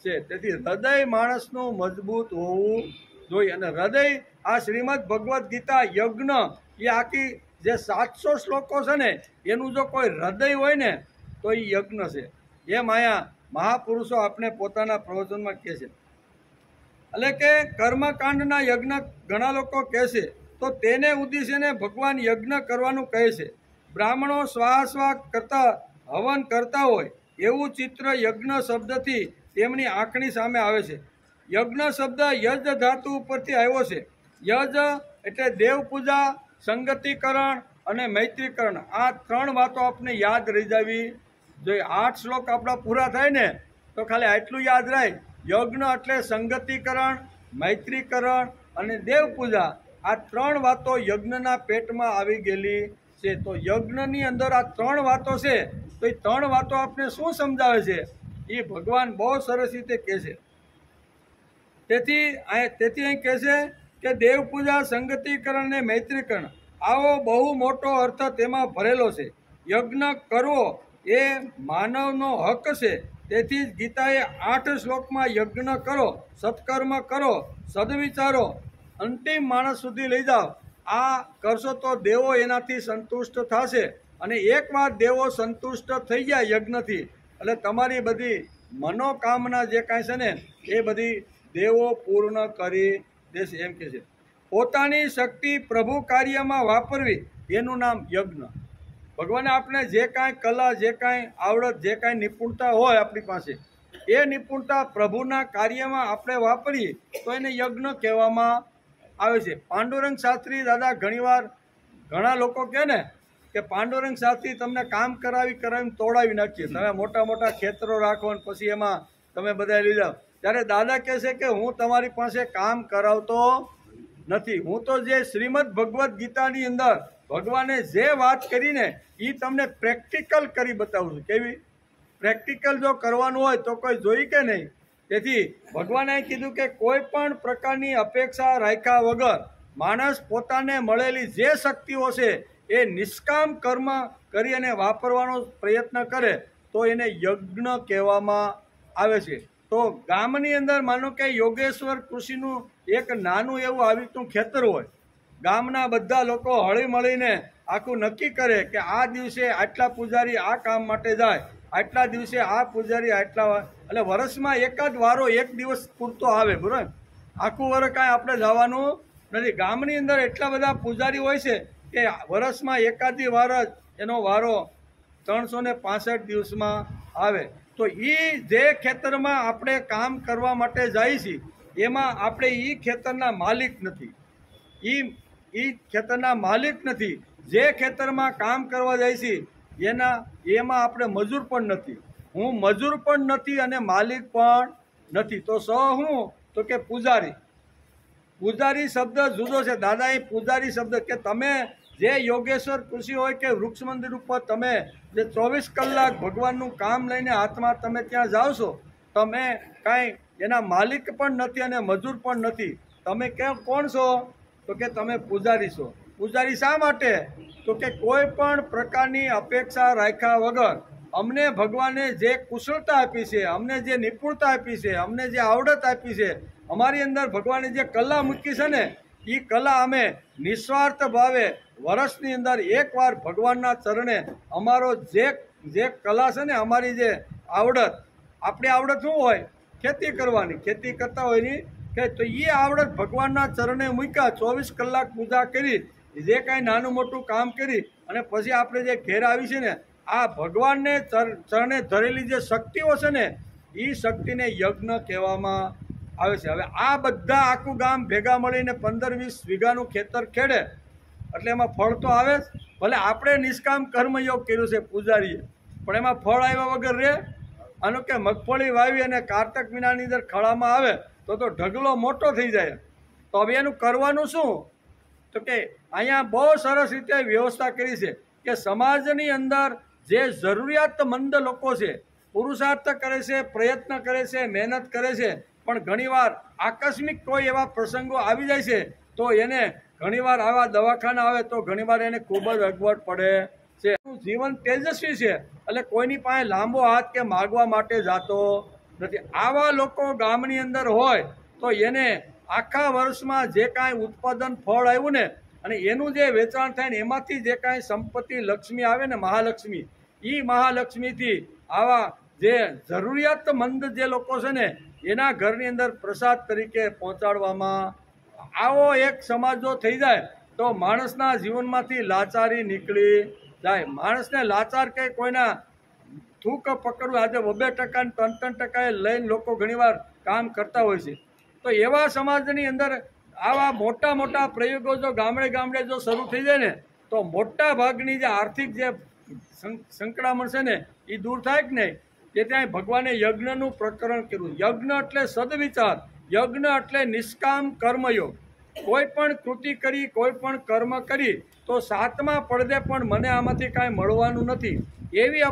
[SPEAKER 2] છે. તેથી હૃદય માણસનું મજબૂત હોવું જોઈએ. અને હૃદય આ શ્રીમદ ભગવદ્ ગીતા યજ્ઞ એ આખી જે 700 શ્લોકો છે ને એનું જો કોઈ હૃદય હોય ને તો એ યજ્ઞ છે. એમ અહીંયા મહાપુરુષો આપણે પોતાના પ્રવચનમાં કહે છે. એટલે કે કર્મકાંડના યજ્ઞ ઘણા લોકો કહે છે તો તેને ઉદ્દેશીને ભગવાન યજ્ઞ કરવાનું કહે છે. બ્રાહ્મણો સ્વાહ કરતા હવન કરતા હોય એવું ચિત્ર યજ્ઞ શબ્દથી તેમની આંખની સામે આવે છે. યજ્ઞ શબ્દ યજ ધાતુ ઉપરથી આવ્યો છે. યજ એટલે દેવ પૂજા, સંગતિકરણ અને મૈત્રીકરણ, આ 3 વાતો આપણે યાદ રહી જવી જોઈએ. 8 શ્લોક આપણા પૂરા થાય ને તો ખાલી આટલું યાદ રહે. યજ્ઞ એટલે સંગતિકરણ, મૈત્રીકરણ અને દેવ પૂજા, આ 3 વાતો યજ્ઞના પેટમાં આવી ગયેલી છે. તો યજ્ઞની અંદર આ 3 વાતો છે. તો એ 3 વાતો આપણે શું સમજાવે છે એ ભગવાન બહુ સરસ રીતે કહે છે. તેથી અહીં કહે છે કે દેવ પૂજા, સંગતિકરણ અને મૈત્રીકરણ, આવો બહુ મોટો અર્થ તેમાં ભરેલો છે. યજ્ઞ કરવો એ માનવનો હક છે. તેથી જ ગીતાએ 8 શ્લોકમાં યજ્ઞ કરો, સત્કર્મ કરો, સદવિચારો, અંતિમ માણસ સુધી લઈ જાઓ. આ કરશો તો દેવો એનાથી સંતુષ્ટ થશે. અને એકવાર દેવો સંતુષ્ટ થઈ ગયા યજ્ઞથી એટલે તમારી બધી મનોકામના જે કાંઈ છે ને એ બધી દેવો પૂર્ણ કરી દેશે એમ કે છે. પોતાની શક્તિ પ્રભુ કાર્યમાં વાપરવી એનું નામ યજ્ઞ. ભગવાને આપણે જે કાંઈ કલા, જે કાંઈ આવડત, જે કાંઈ નિપુણતા હોય આપણી પાસે, એ નિપુણતા પ્રભુના કાર્યમાં આપણે વાપરીએ તો એને યજ્ઞ કહેવામાં આવે છે. પાંડુરંગ શાસ્ત્રી દાદા ઘણા લોકો કહે ને કે પાંડુરંગ શાસ્ત્રી તમને કામ કરાવીને તોડાવી નાખીએ, તમે મોટા મોટા ખેતરો રાખો ને પછી એમાં તમે બધા લઈ જાઓ. ત્યારે દાદા કહે છે કે હું તમારી પાસે કામ કરાવતો નથી. હું તો જે શ્રીમદ ભગવદ્ ગીતાની અંદર ભગવાને જે વાત કરીને એ તમને પ્રેક્ટિકલ કરી બતાવું છું. કેવી પ્રેક્ટિકલ જો કરવાનું હોય તો કોઈ જોઈ કે નહીં. તેથી ભગવાને કીધું કે કોઈ પણ પ્રકારની અપેક્ષા રાખ્યા વગર માણસ પોતાને મળેલી જે શક્તિઓ છે એ નિષ્કામ કર્મ કરી અને વાપરવાનો પ્રયત્ન કરે તો એને યજ્ઞ કહેવામાં આવે છે. તો ગામની અંદર માનો કે યોગેશ્વર કૃષિનું એક નાનું એવું આવીતું ખેતર હોય. ગામના બધા લોકો હળી મળીને આખું નક્કી કરે કે આ દિવસે આટલા પૂજારી આ કામ માટે જાય, આટલા દિવસે આ પૂજારી આટલા, એટલે વર્ષમાં એકાદ વારો એક દિવસ પૂરતો આવે. બરાબર, આખું વર્ષ કાંઈ આપણે જવાનું નથી. ગામની અંદર એટલા બધા પૂજારી હોય છે કે વર્ષમાં એકાદી વાર જ એનો વારો 365 દિવસમાં આવે. તો એ જે ખેતરમાં આપણે કામ કરવા માટે જાય છીએ એમાં આપણે એ ખેતરના માલિક નથી. એ ખેતરના માલિક નથી. જે ખેતરમાં કામ કરવા જાય છીએ એમાં આપણે મજૂર પણ નથી. હું મજૂર પણ નથી અને માલિક પણ નથી. તો હું તો કે પૂજારી. પૂજારી શબ્દ જુદો છે. દાદાએ પૂજારી શબ્દ કે તમે જે યોગેશ્વર કૃષિ હોય કે વૃક્ષ મંદિર ઉપર તમે જે 24 કલાક ભગવાનનું કામ લઈને હાથમાં તમે ત્યાં જાઓ છો, તમે કાંઈ એના માલિક પણ નથી અને મજૂર પણ નથી. તમે કોણ છો? તો કે તમે પૂજારી છો. પૂજારી શા માટે? તો કે કોઈ પણ પ્રકારની અપેક્ષા રાખ્યા વગર અમને ભગવાને જે કુશળતા આપી છે, અમને જે નિપુણતા આપી છે, અમને જે આવડત આપી છે, અમારી અંદર ભગવાને જે કલા મૂકી છે ને એ કલા અમે નિસ્વાર્થ ભાવે વર્ષની અંદર એકવાર ભગવાનના ચરણે અમારો જે કલા છે ને, અમારી જે આવડત, આપણી આવડત શું હોય? ખેતી કરવાની. ખેતી કરતા હોય ની કે તો એ આવડત ભગવાનના ચરણે મૂક્યા, 24 કલાક પૂજા કરી, જે કાંઈ નાનું મોટું કામ કરી અને પછી આપણે જે ઘેર આવી છે ને, આ ભગવાનને ચરણે ધરેલી જે શક્તિઓ છે ને એ શક્તિને યજ્ઞ કહેવામાં આવે છે. હવે આ બધા આખું ગામ ભેગા મળીને 15-20 વીઘાનું ખેતર ખેડે એટલે એમાં ફળ તો આવે જ. ભલે આપણે નિષ્કામ કર્મયોગ કર્યું છે પૂજારીએ, પણ એમાં ફળ આવ્યા વગર રહે. આનું કે મગફળી વાવી અને કારતક મહિનાની અંદર ખળામાં આવે તો ઢગલો મોટો થઈ જાય. તો હવે એનું કરવાનું શું? તો કે અહીંયા બહુ સરસ રીતે વ્યવસ્થા કરી છે કે સમાજની અંદર જે જરૂરિયાતમંદ લોકો છે, પુરુષાર્થ કરે છે, પ્રયત્ન કરે છે, મહેનત કરે છે, પણ ઘણીવાર આકસ્મિક કોઈ એવા પ્રસંગો આવી જાય છે તો એને ઘણીવાર આવા દવાખાના આવે તો ઘણીવાર એને ખૂબ જ અગવડ પડે છે. જીવન તેજસ્વી છે એટલે કોઈની પાસે લાંબો હાથ કે માગવા માટે જાતો નથી. આવા લોકો ગામની અંદર હોય તો એને આખા વર્ષમાં જે કાંઈ ઉત્પાદન ફળ આવ્યું ને અને એનું જે વેચાણ થાય ને એમાંથી જે કાંઈ સંપત્તિ લક્ષ્મી આવે ને, મહાલક્ષ્મી, એ મહાલક્ષ્મીથી આવા જે જરૂરિયાતમંદ જે લોકો છે ને એના ઘરની અંદર પ્રસાદ તરીકે પહોંચાડવામાં. આવો એક સમાજ જો થઈ જાય તો માણસના જીવનમાંથી લાચારી નીકળી જાય. માણસને લાચાર કે કોઈના થૂક પકડવું, આજે 2% 3% લઈને લોકો ઘણીવાર કામ કરતા હોય છે. તો એવા સમાજની અંદર આવા મોટા મોટા પ્રયોગો જો ગામડે ગામડે જો શરૂ થઈ જાય ને તો મોટા ભાગની જે આર્થિક જે સંકળામણ છે ને એ દૂર થાય કે નહીં. કે ત્યાં ભગવાને યજ્ઞનું પ્રકરણ કર્યું. યજ્ઞ એટલે સદવિચાર, યજ્ઞ એટલે નિષ્કામ કર્મયોગ. કોઈ પણ કૃતિ કરી, કોઈ પણ કર્મ કરી તો સાતમા પડદે પણ મને આમાંથી કાંઈ મળવાનું નથી એવી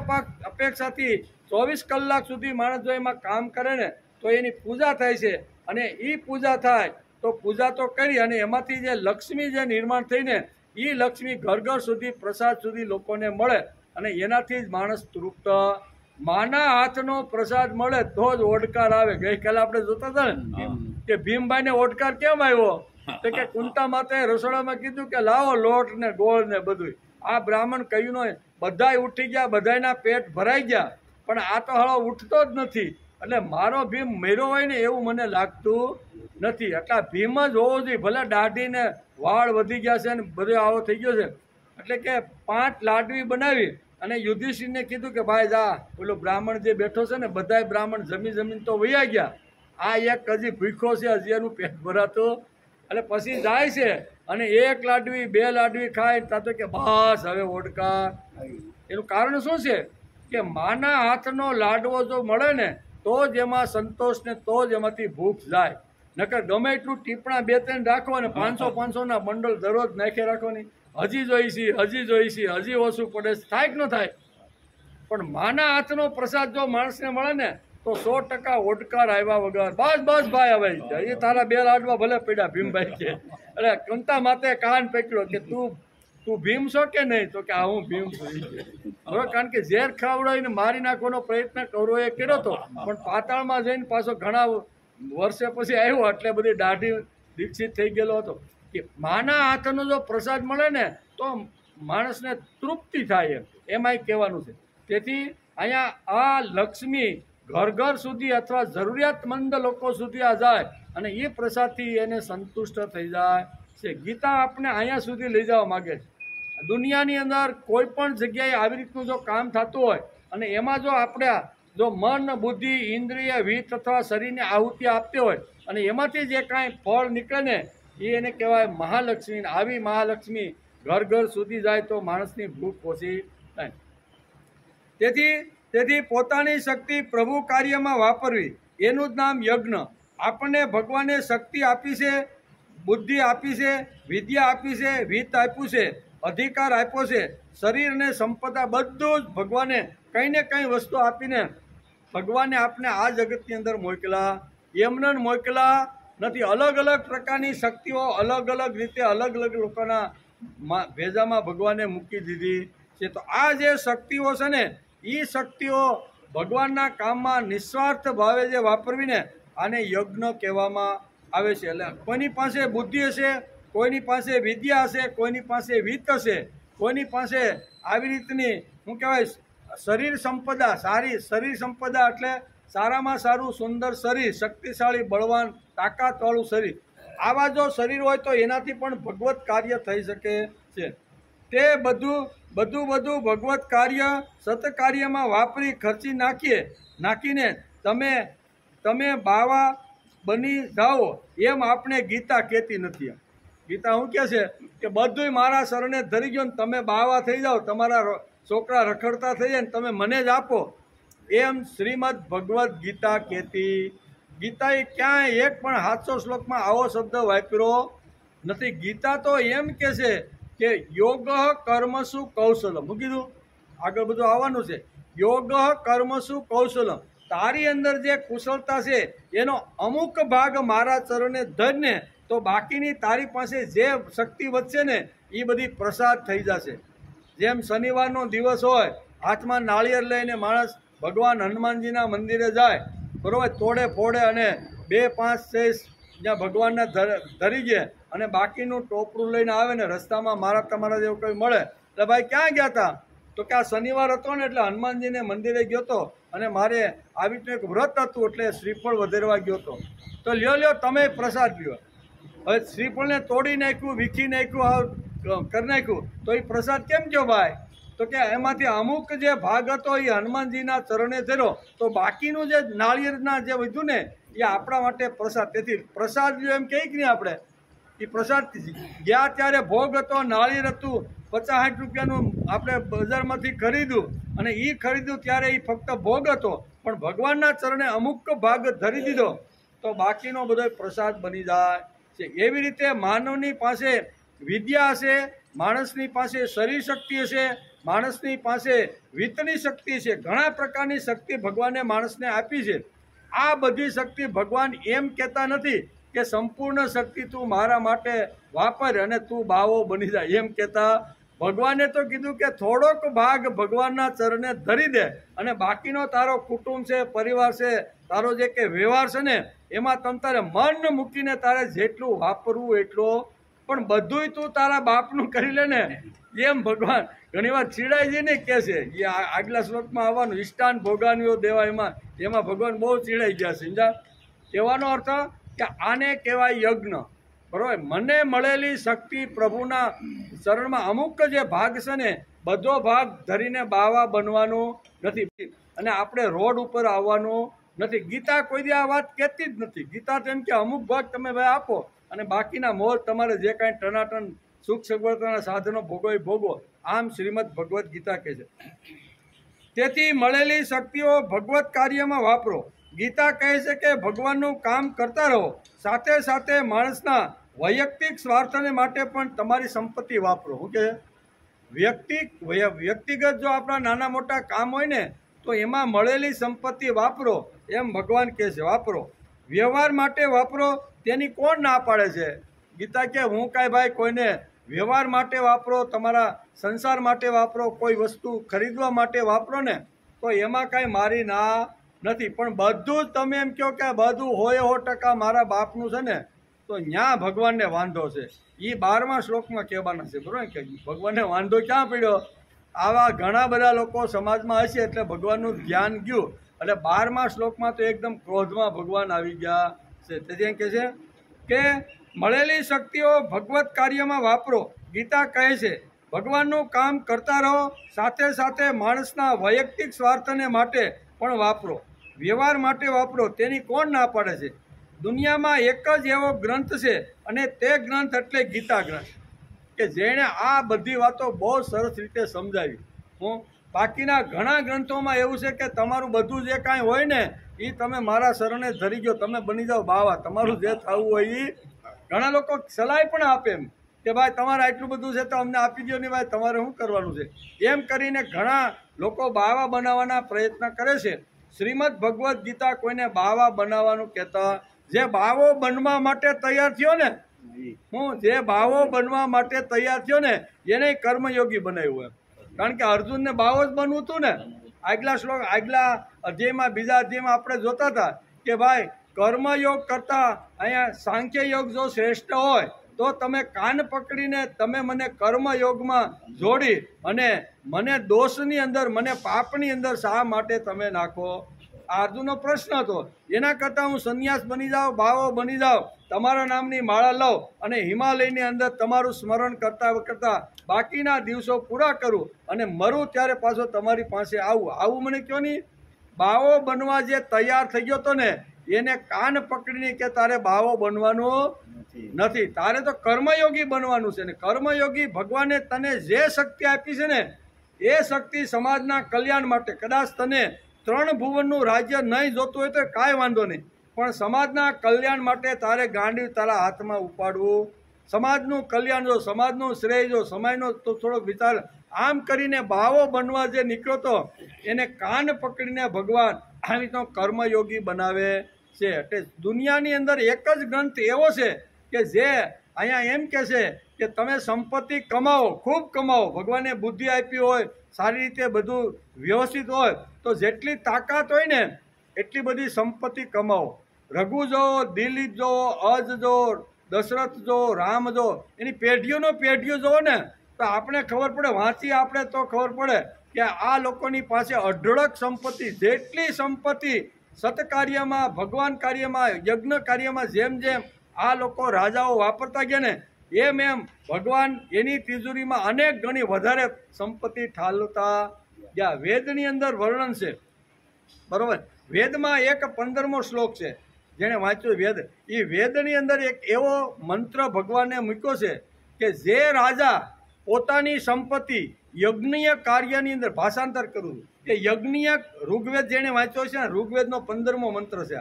[SPEAKER 2] અપેક્ષાથી 24 કલાક સુધી માણસ જો એમાં કામ કરે ને તો એની પૂજા થાય છે. અને એ પૂજા થાય તો પૂજા તો કરી અને એમાંથી જે લક્ષ્મી જે નિર્માણ થઈને એ લક્ષ્મી ઘર ઘર સુધી પ્રસાદ સુધી લોકોને મળે અને એનાથી જ માણસ તૃપ્ત. માના હાથનો પ્રસાદ મળે તો જ ઓડકાર આવે. ગઈકાલે આપણે જોતા હતા ને કે ભીમભાઈને ઓડકાર કેમ આવ્યો તો કે કુંતા માતાએ રસોડામાં કીધું કે લાવો લોટ ને ગોળ ને બધું. આ બ્રાહ્મણ કહ્યું ન, બધાય ઉઠી ગયા, બધાયના પેટ ભરાઈ ગયા, પણ આ તો હળો ઉઠતો જ નથી. એટલે મારો ભીમ મેરો હોય ને એવું મને લાગતું નથી. એટલે ભીમ જ હોવો જોઈએ. ભલે દાઢીને વાળ વધી ગયા છે ને બધો આવો થઈ ગયો છે. એટલે કે 5 લાડવી બનાવી અને યુધિષ્ઠિરને કીધું કે ભાઈ જા, પેલો બ્રાહ્મણ જે બેઠો છે ને બધાય બ્રાહ્મણ જમીન તો વૈયા ગયા, આ એક હજી ભૂખ્યો છે, હજી એનું પેટ ભરાતું. એટલે પછી જાય છે અને 1 લાડવી 2 લાડવી ખાય તા કે બસ હવે ઓડકાર. એનું કારણ શું છે કે માના હાથનો લાડવો જો મળે ને તો જ એમાં સંતોષ ને તો જ એમાંથી ભૂખ જાય. નકર ગમે એટલું ટીપણા 2-3 રાખો અને 500-500ના બંડલ દરરોજ નાખે રાખવાની, હજી જોઈશી, હજી ઓછું પડે, થાય કે ન થાય. પણ માના હાથનો પ્રસાદ જો માણસને મળે ને તો 100% ઓડકાર આવ્યા વગર બસ ભાઈ હવે એ તારા 2 લાડવા ભલે પડ્યા ભીમભાઈ કે. એટલે કુંતા માતે કાન પકડ્યો કે તું ભીમ છો કે નહીં? તો કે આ હું ભીમ છું. હવે કારણ કે ઝેર ખાવડાવીને મારી નાખવાનો પ્રયત્ન કરવો એ કર્યો હતો, પણ પાતાળમાં જઈને પાછો ઘણા વર્ષે પછી આવ્યો એટલે બધી દાઢી દીક્ષિત થઈ ગયેલો હતો. કે માના હાથનો જો પ્રસાદ મળે ને તો માણસને તૃપ્તિ થાય એમાંય કહેવાનું છે. તેથી અહીંયા આ લક્ષ્મી ઘર ઘર સુધી અથવા જરૂરિયાતમંદ લોકો સુધી આ જાય અને એ પ્રસાદથી એને સંતુષ્ટ થઈ જાય છે. ગીતા આપણે અહીંયા સુધી લઈ જવા માગે છે. દુનિયાની અંદર કોઈ પણ જગ્યાએ આવી રીતનું જો કામ થતું હોય અને એમાં જો આપણે જો મન, બુદ્ધિ, ઇન્દ્રિય, વિત્ત અથવા શરીરને આહુતિ આપતી હોય અને એમાંથી જે કાંઈ ફળ નીકળે ને એને કહેવાય મહાલક્ષ્મી. આવી મહાલક્ષ્મી ઘર ઘર સુધી જાય તો માણસની ભૂખ ઓછી થાય. તેથી પોતાની શક્તિ પ્રભુ કાર્યમાં વાપરવી એનું જ નામ યજ્ઞ. આપણને ભગવાને શક્તિ આપી છે, બુદ્ધિ આપી છે, વિદ્યા આપી છે, વિત્ત આપ્યું છે, અધિકાર આપ્યો છે, શરીર અને સંપદા બધું જ ભગવાને કંઈ ને કંઈ વસ્તુ આપીને ભગવાને આપણે આ જગતની અંદર મોકલા. એમને મોકલા નથી. અલગ અલગ પ્રકારની શક્તિઓ અલગ અલગ રીતે અલગ અલગ લોકોના ભેજામાં ભગવાને મૂકી દીધી છે. તો આ જે શક્તિઓ છે ને એ શક્તિઓ ભગવાનના કામમાં નિસ્વાર્થ ભાવે જે વાપરવીને આને યજ્ઞ કહેવામાં આવે છે. એટલે કોઈની પાસે બુદ્ધિ હશે, કોઈની પાસે વિદ્યા હશે, કોઈની પાસે વિત્ત હશે, કોઈની પાસે આવી રીતની શું કહેવાય શરીર સંપદા, સારી શરીર સંપદા એટલે સારામાં સારું સુંદર શરીર, શક્તિશાળી બળવાન તાકાતવાળું શરીર. આવા જો શરીર હોય તો એનાથી પણ ભગવત કાર્ય થઈ શકે છે. તે બધું ભગવત કાર્ય સત્કાર્યમાં વાપરી ખર્ચી નાખીને તમે બાવા બની જાઓ એમ આપણે ગીતા કહેતી નથી. ગીતા શું કહે છે કે બધુંય મારા શરણે ધરી ગયો ને તમે બાવા થઈ જાઓ, તમારા છોકરા રખડતા થઈ જાય ને તમે મને જ આપો, એમ શ્રીમદ ભગવદ્ ગીતા કહેતી. ગીતાએ ક્યાંય એક પણ 700 શ્લોકમાં આવો શબ્દ વાપર્યો નથી. ગીતા તો એમ કહે છે કે યોગ કર્મસુ કૌશલમ. હું કીધું આગળ બધું આવવાનું છે. યોગ કર્મસુ કૌશલમ. તારી અંદર જે કુશળતા છે એનો અમુક ભાગ મારા ચરણે ધરને તો બાકીની તારી પાસે જે શક્તિ વધશે ને એ બધી પ્રસાદ થઈ જશે. જેમ શનિવારનો દિવસ હોય, હાથમાં નાળિયેર લઈને માણસ ભગવાન હનુમાનજીના મંદિરે જાય, બરાબર, તોડે ફોડે અને 2, 5, 6 જ્યાં ભગવાનને ધરી ગયા અને બાકીનું ટોપરું લઈને આવે ને રસ્તામાં મારા તમારા જેવું કંઈ મળે એટલે ભાઈ ક્યાં ગયા હતા? તો કે આ શનિવાર હતો ને એટલે હનુમાનજીને મંદિરે ગયો હતો અને મારે આવી રીતનું એક વ્રત હતું એટલે શ્રીફળ વધેરવા ગયો હતો. તો લ્યો તમે પ્રસાદ લ્યો. હવે શ્રીફળને તોડી નાખ્યું, વીખી નાખ્યું, કરી નાખ્યું તો એ પ્રસાદ કેમ ગયો ભાઈ? તો કે એમાંથી અમુક જે ભાગ હતો એ હનુમાનજીના ચરણે ધર્યો તો બાકીનું જે નાળિયેરના જે વધ્યું ને એ આપણા માટે પ્રસાદ. તેથી પ્રસાદ લ્યો એમ કહે કે નહીં આપણે? એ પ્રસાદ ગયા ત્યારે ભોગ હતો, નાળિયેર હતું, 50-60 રૂપિયાનું આપણે બજારમાંથી ખરીદ્યું અને એ ખરીદ્યું ત્યારે એ ફક્ત ભોગ હતો, પણ ભગવાનના ચરણે અમુક ભાગ ધરી દીધો તો બાકીનો બધો પ્રસાદ બની જાય છે. એવી રીતે માનવની પાસે વિદ્યા હશે, માણસની પાસે શરીર શક્તિ હશે, માણસની પાસે વિત્તની શક્તિ છે, ઘણા પ્રકારની શક્તિ ભગવાને માણસને આપી છે. આ બધી શક્તિ ભગવાન એમ કહેતા નથી કે સંપૂર્ણ શક્તિ તું મારા માટે વાપર અને તું બાવો બની જાય, એમ કહેતા ભગવાને તો કીધું કે થોડોક ભાગ ભગવાનના ચરણે ધરી દે અને બાકીનો તારો કુટુંબ છે, પરિવાર છે, તારો જે કે વ્યવહાર છે ને એમાં તમ તારે મન મૂકીને તારે જેટલું વાપરવું એટલું, પણ બધુંય તું તારા બાપનું કરી લે ને, એમ ભગવાન ઘણીવાર ચીડાઈ જઈને કહે છે. એ આગલા શ્લોકમાં આવવાનું ઈષ્ટાન ભોગાનીઓ દેવા, એમાં ભગવાન બહુ ચીડાઈ ગયા છે. સમજા? કહેવાનો અર્થ કે આને કહેવાય યજ્ઞ. બરાબર? મને મળેલી શક્તિ પ્રભુના શરણમાં અમુક જે ભાગ છે ને બધો ભાગ ધરીને બાવા બનવાનું નથી અને આપણે રોડ ઉપર આવવાનું નથી. ગીતા કોઈ દી આ વાત કહેતી જ નથી. ગીતા તેમ કે અમુક ભાગ તમે ભાઈ આપો અને બાકીના મોર તમારે જે કાંઈ ટનાટન સુખ સગવડતાના સાધનો ભોગવો એ ભોગવો, આમ શ્રીમદ ભગવદ્ ગીતા કહે છે. તેથી મળેલી શક્તિઓ ભગવત કાર્યમાં વાપરો. ગીતા કહે છે કે ભગવાનનું કામ કરતા રહો, સાથે સાથે માણસના વૈયક્તિક સ્વાર્થને માટે પણ તમારી સંપત્તિ વાપરો. શું કહે? વ્યક્તિગત જો આપણા નાના મોટા કામ હોય ને તો એમાં મળેલી સંપત્તિ વાપરો, એમ ભગવાન કહે છે વાપરો. વ્યવહાર માટે વાપરો, તેની કોણ ના પાડે છે? ગીતા કે હું કાંઈ ભાઈ કોઈને વ્યવહાર માટે વાપરો, તમારા સંસાર માટે વાપરો, કોઈ વસ્તુ ખરીદવા માટે વાપરો ને તો એમાં કાંઈ મારી ના નથી. પણ બધું જ તમે એમ કહો કે બધું 100% મારા બાપનું છે ને તો ન્યા ભગવાનને વાંધો છે. એ 12મા શ્લોકમાં કહેવાના છે. બરાબર કે ભગવાનને વાંધો ક્યાં પડ્યો? આવા ઘણા બધા લોકો સમાજમાં હશે એટલે ભગવાનનું ધ્યાન ગયું એટલે 12મા શ્લોકમાં તો એકદમ ક્રોધમાં ભગવાન આવી ગયા છે. તેથી એમ કહે છે કે મળેલી શક્તિઓ ભગવત કાર્યમાં વાપરો. ગીતા કહે છે ભગવાનનું કામ કરતા રહો, સાથે સાથે માણસના વૈયક્તિક સ્વાર્થને માટે પણ વાપરો. વ્યવહાર માટે વાપરો, તેની કોણ ના પાડે છે? દુનિયામાં એક જ એવો ગ્રંથ છે અને તે ગ્રંથ એટલે ગીતા ગ્રંથ કે જેણે આ બધી વાતો બહુ સરસ રીતે સમજાવી. બાકીના ઘણા ગ્રંથોમાં એવું છે કે તમારું બધું જે કાંઈ હોય ને એ તમે મારા શરણે ધરી ગયો, તમે બની જાઓ બાવા, તમારું જે થવું હોય એ. ઘણા લોકો સલાહ પણ આપે એમ કે ભાઈ તમારે આટલું બધું છે તો અમને આપી દો ને ભાઈ, તમારે શું કરવાનું છે? એમ કરીને ઘણા લોકો બાવા બનાવવાના પ્રયત્ન કરે છે. શ્રીમદ ભગવદ્ ગીતા કોઈને બાવા બનાવવાનું કહેતા, જે બાવો બનવા માટે તૈયાર થયો ને, જે બાવો બનવા માટે તૈયાર થયો ને એને કર્મયોગી બનાવ્યું એમ. કારણ કે અર્જુનને બાવો જ બનવું હતું ને. આગલા અધ્યાયમાં, બીજા અધ્યાયમાં આપણે જોતા હતા કે ભાઈ કર્મયોગ કરતા અહીંયા સાંખ્ય યોગ જો શ્રેષ્ઠ હોય તો તમે કાન પકડીને તમે મને કર્મયોગમાં જોડી અને મને દોષની અંદર, મને પાપની અંદર શા માટે તમે નાખો? આ અર્જુનનો પ્રશ્ન હતો. એના કરતાં હું સંન્યાસ બની જાઉં, બાવો બની જાઉં, તમારા નામની માળા લઉં અને હિમાલયની અંદર તમારું સ્મરણ કરતા બાકીના દિવસો પૂરા કરું અને મરું ત્યારે પાછો તમારી પાસે આવું મને કહો નહીં. બાવો બનવા જે તૈયાર થઈ ગયો હતો ને એને કાન પકડીને કે તારે બાવો બનવાનું નથી, તારે તો કર્મયોગી બનવાનું છે. ને કર્મયોગી ભગવાને તને જે શક્તિ આપી છે ને એ શક્તિ સમાજના કલ્યાણ માટે. કદાચ તને 3 ભુવનનું રાજ્ય નહીં જોતું હોય તો કાંઈ વાંધો નહીં, પણ સમાજના કલ્યાણ માટે તારે ગાંડી તારા હાથમાં ઉપાડવું. સમાજનું કલ્યાણ જો, સમાજનું શ્રેય જો, સમાજનો તો થોડોક વિચાર. આમ કરીને બાવો બનવા જે નીકળ્યો તો એને કાન પકડીને ભગવાન આવી તો કર્મયોગી બનાવે છે. એટલે દુનિયાની અંદર એક જ ગ્રંથ એવો છે કે જે અહીંયા એમ કહે છે કે તમે સંપત્તિ કમાવો, ખૂબ કમાવો. ભગવાને બુદ્ધિ આપી હોય, સારી રીતે બધું વ્યવસ્થિત હોય તો જેટલી તાકાત હોય ને એટલી બધી સંપત્તિ કમાવો. રઘુ જો, દિલીપ જો, અજ જો, દશરથ જો, રામ જો, એની પેઢીઓ જોવો ને તો આપણે ખબર પડે, વાંચી આપણે તો ખબર પડે કે આ લોકોની પાસે અઢળક સંપત્તિ. જેટલી સંપત્તિ સત્કાર્યમાં, ભગવાન કાર્યમાં, યજ્ઞ કાર્યમાં જેમ જેમ આ લોકો રાજાઓ વાપરતા ગયા ને એમ ભગવાન એની તિજોરીમાં અનેક ગણી વધારે સંપત્તિ ઠાલતા ગયા. વેદની અંદર વર્ણન છે. બરોબર? વેદમાં એક 15મો શ્લોક છે જેણે વાંચ્યું વેદ, એ વેદની અંદર એક એવો મંત્ર ભગવાને મૂક્યો છે કે જે રાજા પોતાની સંપત્તિ યજ્ઞીય કાર્યની અંદર, ભાષાંતર કરું કે યજ્ઞીય ઋગ્વેદ જેણે વાંચ્યો છે ને, ઋગ્વેદનો 15મો મંત્ર છે.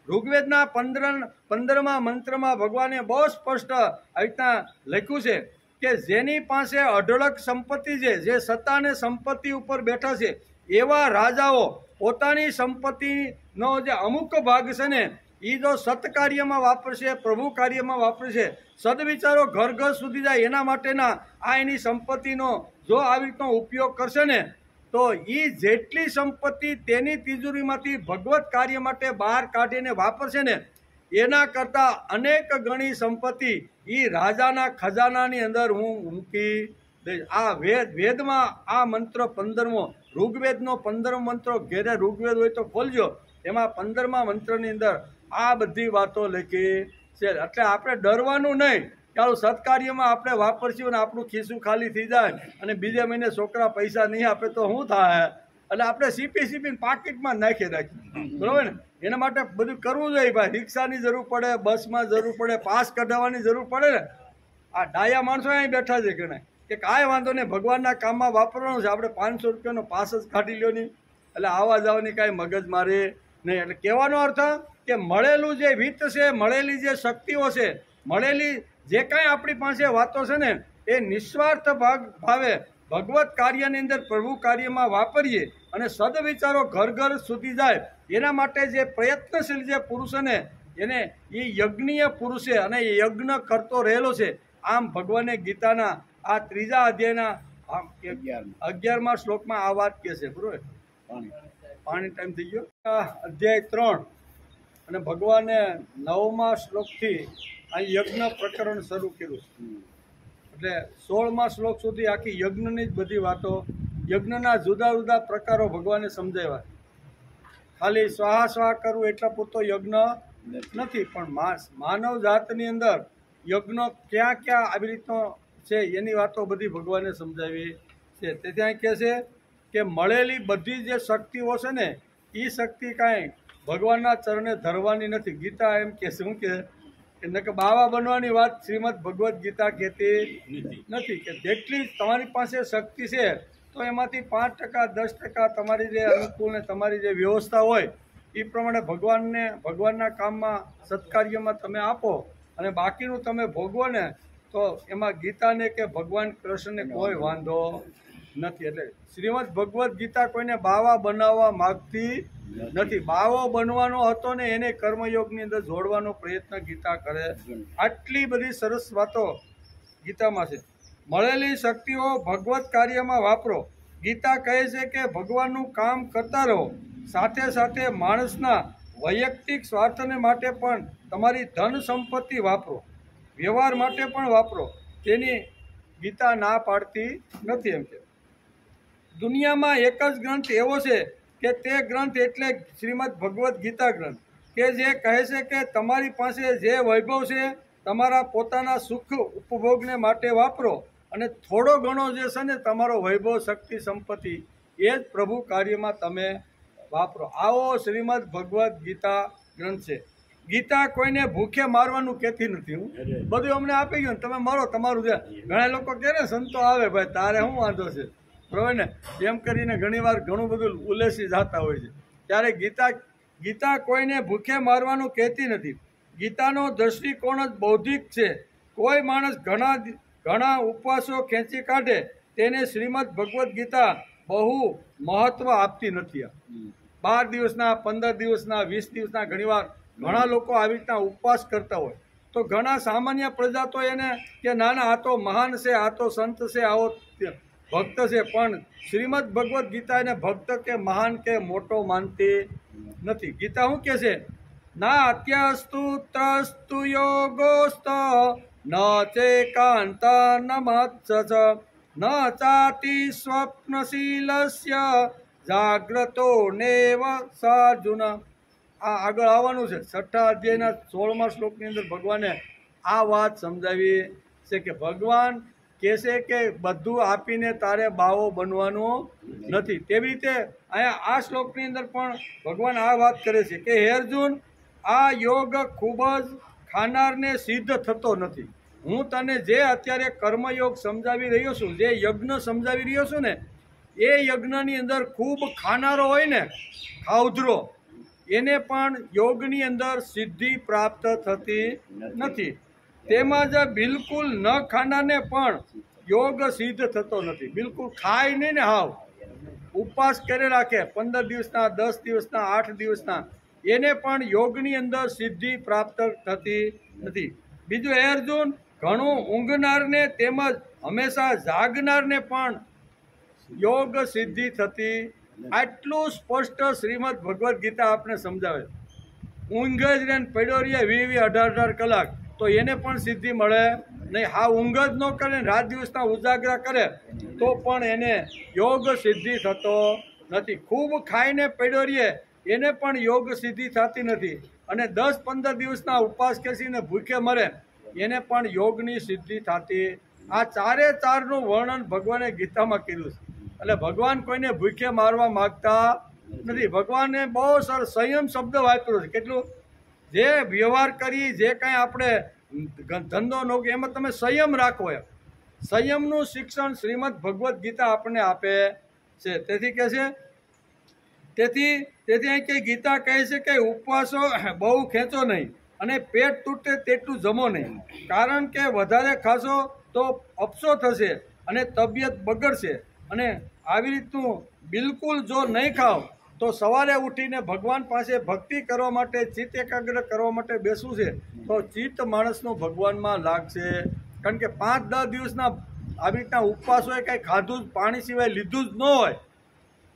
[SPEAKER 2] ઋગ્વેદના 15મા મંત્રમાં ભગવાને બહુ સ્પષ્ટ આવી રીતના લખ્યું છે કે જેની પાસે અઢળક સંપત્તિ છે, જે સત્તા અને સંપત્તિ ઉપર બેઠા છે, એવા રાજાઓ પોતાની સંપત્તિનો જે અમુક ભાગ છે ને, એ જો સત્કાર્યમાં વાપરશે, પ્રભુ કાર્યમાં વાપરશે, સદવિચારો ઘર ઘર સુધી જાય એના માટેના આ એની સંપત્તિનો જો આવી રીતનો ઉપયોગ કરશે ને, તો એ જેટલી સંપત્તિ તેની તિજોરીમાંથી ભગવત કાર્ય માટે બહાર કાઢીને વાપરશે ને, એના કરતાં અનેક ગણી સંપત્તિ એ રાજાના ખજાનાની અંદર હું મૂકી દઈશ. આ વેદમાં આ મંત્ર 15મો, ઋગ્વેદનો 15મો મંત્ર, ઘેરે ઋગ્વેદ હોય તો ખોલજો, એમાં 15મા મંત્રની અંદર આ બધી વાતો લખી છે. એટલે આપણે ડરવાનું નહીં કે આવું સત્કાર્યમાં આપણે વાપરશું અને આપણું ખિસ્સું ખાલી થઈ જાય અને બીજે મહિને છોકરા પૈસા નહીં આપે તો શું થાય? એટલે આપણે સીપીને પાકીટમાં નાખી રાખીએ, બરાબર ને? એના માટે બધું કરવું જોઈએ ભાઈ. રિક્ષાની જરૂર પડે, બસમાં જરૂર પડે, પાસ કઢાવવાની જરૂર પડે ને. આ ડાયા માણસો અહીં બેઠા છે કે કાંઈ વાંધો નહીં, ભગવાનના કામમાં વાપરવાનું છે, આપણે 500 રૂપિયાનો પાસ જ કાઢી લ્યો નહીં, એટલે આવવા જવાની કાંઈ મગજ મારે નહીં. એટલે કહેવાનો અર્થ કે મળેલું જે વિત્ત છે, મળેલી જે શક્તિઓ છે, મળેલી જે કાંઈ આપણી પાસે વાતો છે ને, એ નિસ્વાર્થ ભાવે ભગવત કાર્યની અંદર, પ્રભુ કાર્યમાં વાપરીએ અને સદવિચારો ઘર ઘર સુધી જાય, એના માટે જે પ્રયત્નશીલ જે પુરુષ ને, એને એ યજ્ઞીય પુરુષ છે અને એ યજ્ઞ કરતો રહેલો છે. આમ ભગવાને ગીતાના આ 3જા અધ્યાયના 11મા શ્લોકમાં આ વાત કહે છે. બરોબર, પાણી ટાઈમ થઈ ગયો. અધ્યાય 3 અને ભગવાને 9મા શ્લોકથી આ યજ્ઞ પ્રકરણ શરૂ કર્યું છે. એટલે 16મા શ્લોક સુધી આખી યજ્ઞની જ બધી વાતો, યજ્ઞના જુદા જુદા પ્રકારો ભગવાને સમજાવ્યા. ખાલી સ્વાહા સ્વાહા કરવું એટલા પૂરતો યજ્ઞ નથી, પણ માનવ જાતની અંદર યજ્ઞ ક્યાં ક્યાં આવી રીતનો છે એની વાતો બધી ભગવાને સમજાવી છે. તેથી અહીં કહે છે કે મળેલી બધી જે શક્તિઓ છે ને, એ શક્તિ કાંઈ ભગવાનના ચરણે ધરવાની નથી. ગીતા એમ કે શું કે બાવા બનવાની વાત શ્રીમદ ભગવદ્ ગીતા કહેતી નથી. કે જેટલી તમારી પાસે શક્તિ છે તો એમાંથી 5%, 10% તમારી જે અનુકૂળ ને તમારી જે વ્યવસ્થા હોય એ પ્રમાણે ભગવાનના કામમાં, સત્કાર્યમાં તમે આપો અને બાકીનું તમે ભોગવો ને, તો એમાં ગીતાને કે ભગવાન કૃષ્ણને કોઈ વાંધો નથી. એટલે શ્રીમદ ભગવદ્ ગીતા કોઈને બાવા બનાવવા માગતી નથી. બાવો બનવાનો હતો ને એને કર્મયોગની અંદર જોડવાનો પ્રયત્ન ગીતા કરે. આટલી બધી સરસ વાતો ગીતામાં છે. મળેલી શક્તિઓ ભગવત કાર્યમાં વાપરો. ગીતા કહે છે કે ભગવાનનું કામ કરતા રહો, સાથે સાથે માણસના વૈયક્તિક સ્વાર્થને માટે પણ તમારી ધન સંપત્તિ વાપરો, વ્યવહાર માટે પણ વાપરો. તેની ગીતા ના પાડતી નથી. એમ કે દુનિયામાં એક જ ગ્રંથ એવો છે કે તે ગ્રંથ એટલે શ્રીમદ ભગવદ્ ગીતા ગ્રંથ, કે જે કહે છે કે તમારી પાસે જે વૈભવ છે તમારા પોતાના સુખ ઉપભોગને માટે વાપરો અને થોડો ઘણો જે છે ને તમારો વૈભવ, શક્તિ, સંપત્તિ એ જ પ્રભુ કાર્યમાં તમે વાપરો. આવો શ્રીમદ ભગવદ્ ગીતા ગ્રંથ છે. ગીતા કોઈને ભૂખે મારવાનું કહેતી નથી. હું બધું અમને આપી ગયું, તમે મરો તમારું છે. ઘણા લોકો કહે ને સંતો આવે ભાઈ તારે શું વાંધો છે, બરાબર ને, એમ કરીને ઘણીવાર ઘણું બધું ઉલેસી જતા હોય છે. ત્યારે ગીતા કોઈને ભૂખે મારવાનું કહેતી નથી. ગીતાનો દૃષ્ટિકોણ જ બૌદ્ધિક છે. કોઈ માણસ ઘણા ઉપવાસો ખેંચી કાઢે તેને શ્રીમદ ભગવદ્ ગીતા બહુ મહત્વ આપતી નથી. 12 દિવસના, 15 દિવસના, 20 દિવસના ઘણીવાર ઘણા લોકો આવી રીતના ઉપવાસ કરતા હોય, તો ઘણા સામાન્ય પ્રજા તો એને કે ના આ તો મહાન છે, આ તો સંત છે, આવો ભક્ત છે. પણ શ્રીમદ ભગવદ્ ગીતા એને ભક્ત કે મહાન કે મોટો માનતી નથી. ગીતા શું કહે છે? ના અત્યસ્તુ ત્રસ્તુ યોગોસ્ત ન ચેકાંત ન મત્સચ ન ચાતિ સ્વપ્નશીલસ્ય જાગ્રતો નેવ સાર્જુન. આ આગળ આવવાનું છે. 6ઠા અધ્યાયના 16મા શ્લોકની અંદર ભગવાને આ વાત સમજાવી છે કે ભગવાન કહે છે કે બધું આપીને તારે બાવો બનવાનું નથી. તેવી રીતે અહીંયા આ શ્લોકની અંદર પણ ભગવાન આ વાત કરે છે કે હે અર્જુન, આ યોગ ખૂબ જ ખાનારને સિદ્ધ થતો નથી. હું તને જે અત્યારે કર્મયોગ સમજાવી રહ્યો છું, જે યજ્ઞ સમજાવી રહ્યો છું ને, એ યજ્ઞની અંદર ખૂબ ખાનારો હોય ને, ખાઉધરો, એને પણ યોગની અંદર સિદ્ધિ પ્રાપ્ત થતી નથી. તેમજ બિલકુલ ન ખાનારને પણ યોગ સિદ્ધ થતો નથી. બિલકુલ ખાય નહીં ને, હાવ ઉપવાસ કરે રાખે 15 દિવસના, 10 દિવસના, 8 દિવસના, એને પણ યોગની અંદર સિદ્ધિ પ્રાપ્ત થતી નથી. બીજું, હે અર્જુન, ઘણું ઊંઘનારને તેમજ હંમેશા જાગનારને પણ યોગ સિદ્ધિ થતી. આટલું સ્પષ્ટ શ્રીમદ ભગવદ્ ગીતા આપણે સમજાવે. ઊંઘ જ ને પડ્યો રહીએ 20-18 કલાક તો એને પણ સિદ્ધિ મળે નહીં. હા, ઊંઘ જ ન કરે, રાત દિવસના ઉજાગરા કરે તો પણ એને યોગ સિદ્ધિ થતો નથી. ખૂબ ખાઈને પડ્યો રહીએ એને પણ યોગ સિદ્ધિ થતી નથી. અને 10-15 દિવસના ઉપવાસ કેસીને ભૂખે મરે એને પણ યોગની સિદ્ધિ થતી. આ ચારે ચારનું વર્ણન ભગવાને ગીતામાં કર્યું છે. એટલે ભગવાન કોઈને ભૂખે મારવા માગતા નથી. ભગવાને બહુ સરસ સંયમ શબ્દ વાપર્યો છે. કેટલું, જે વ્યવહાર કરી, જે કાંઈ આપણે ધંધો નો, એમાં તમે સંયમ રાખો. એમ સંયમનું શિક્ષણ શ્રીમદ ભગવદ્ ગીતા આપણને આપે છે. તેથી કહે છે, તેથી અહીં કે ગીતા કહે છે કે ઉપવાસો બહુ ખેંચો નહીં અને પેટ તૂટે તેટલું જમો નહીં. કારણ કે વધારે ખાશો તો અપસો થશે અને તબિયત બગડશે. અને આવી રીતનું બિલકુલ જો નહીં ખાઓ તો સવારે ઉઠીને ભગવાન પાસે ભક્તિ કરવા માટે, ચિત્ત એકાગ્ર કરવા માટે બેસવું છે તો ચિત્ત માણસનું ભગવાનમાં લાગશે. કારણ કે 5-10 દિવસના આવી રીતના ઉપવાસ હોય, કાંઈ ખાધું જ, પાણી સિવાય લીધું જ ન હોય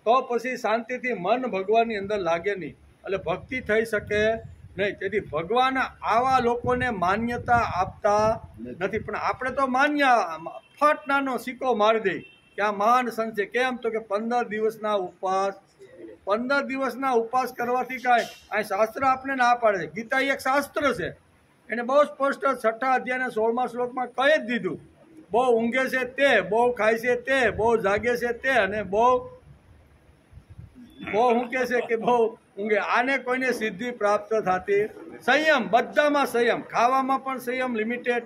[SPEAKER 2] તો પછી શાંતિથી મન ભગવાનની અંદર લાગે નહીં, એટલે ભક્તિ થઈ શકે નહીં. તેથી ભગવાન આવા લોકોને માન્યતા આપતા નથી. પણ આપણે તો માન્ય ફટ નાનો સિક્કો મારી દઈ કે આ મહાન સંત છે. કેમ? તો કે 15 દિવસના ઉપવાસ. 15 દિવસના ઉપવાસ કરવાથી કાંઈ આ શાસ્ત્ર આપણે ના પાડે છે. ગીતા એક શાસ્ત્ર છે, એને બહુ સ્પષ્ટ 6ઠા અધ્યાયના 16મા શ્લોકમાં કહી જ દીધું. બહુ ઊંઘે છે તે, બહુ ખાય છે તે, બહુ જાગે છે તે, અને બહુ શું કહે છે કે બહુ ઊંઘે, આને કોઈને સિદ્ધિ પ્રાપ્ત થતી. સંયમ, બધામાં સંયમ, ખાવામાં પણ સંયમ, લિમિટેડ.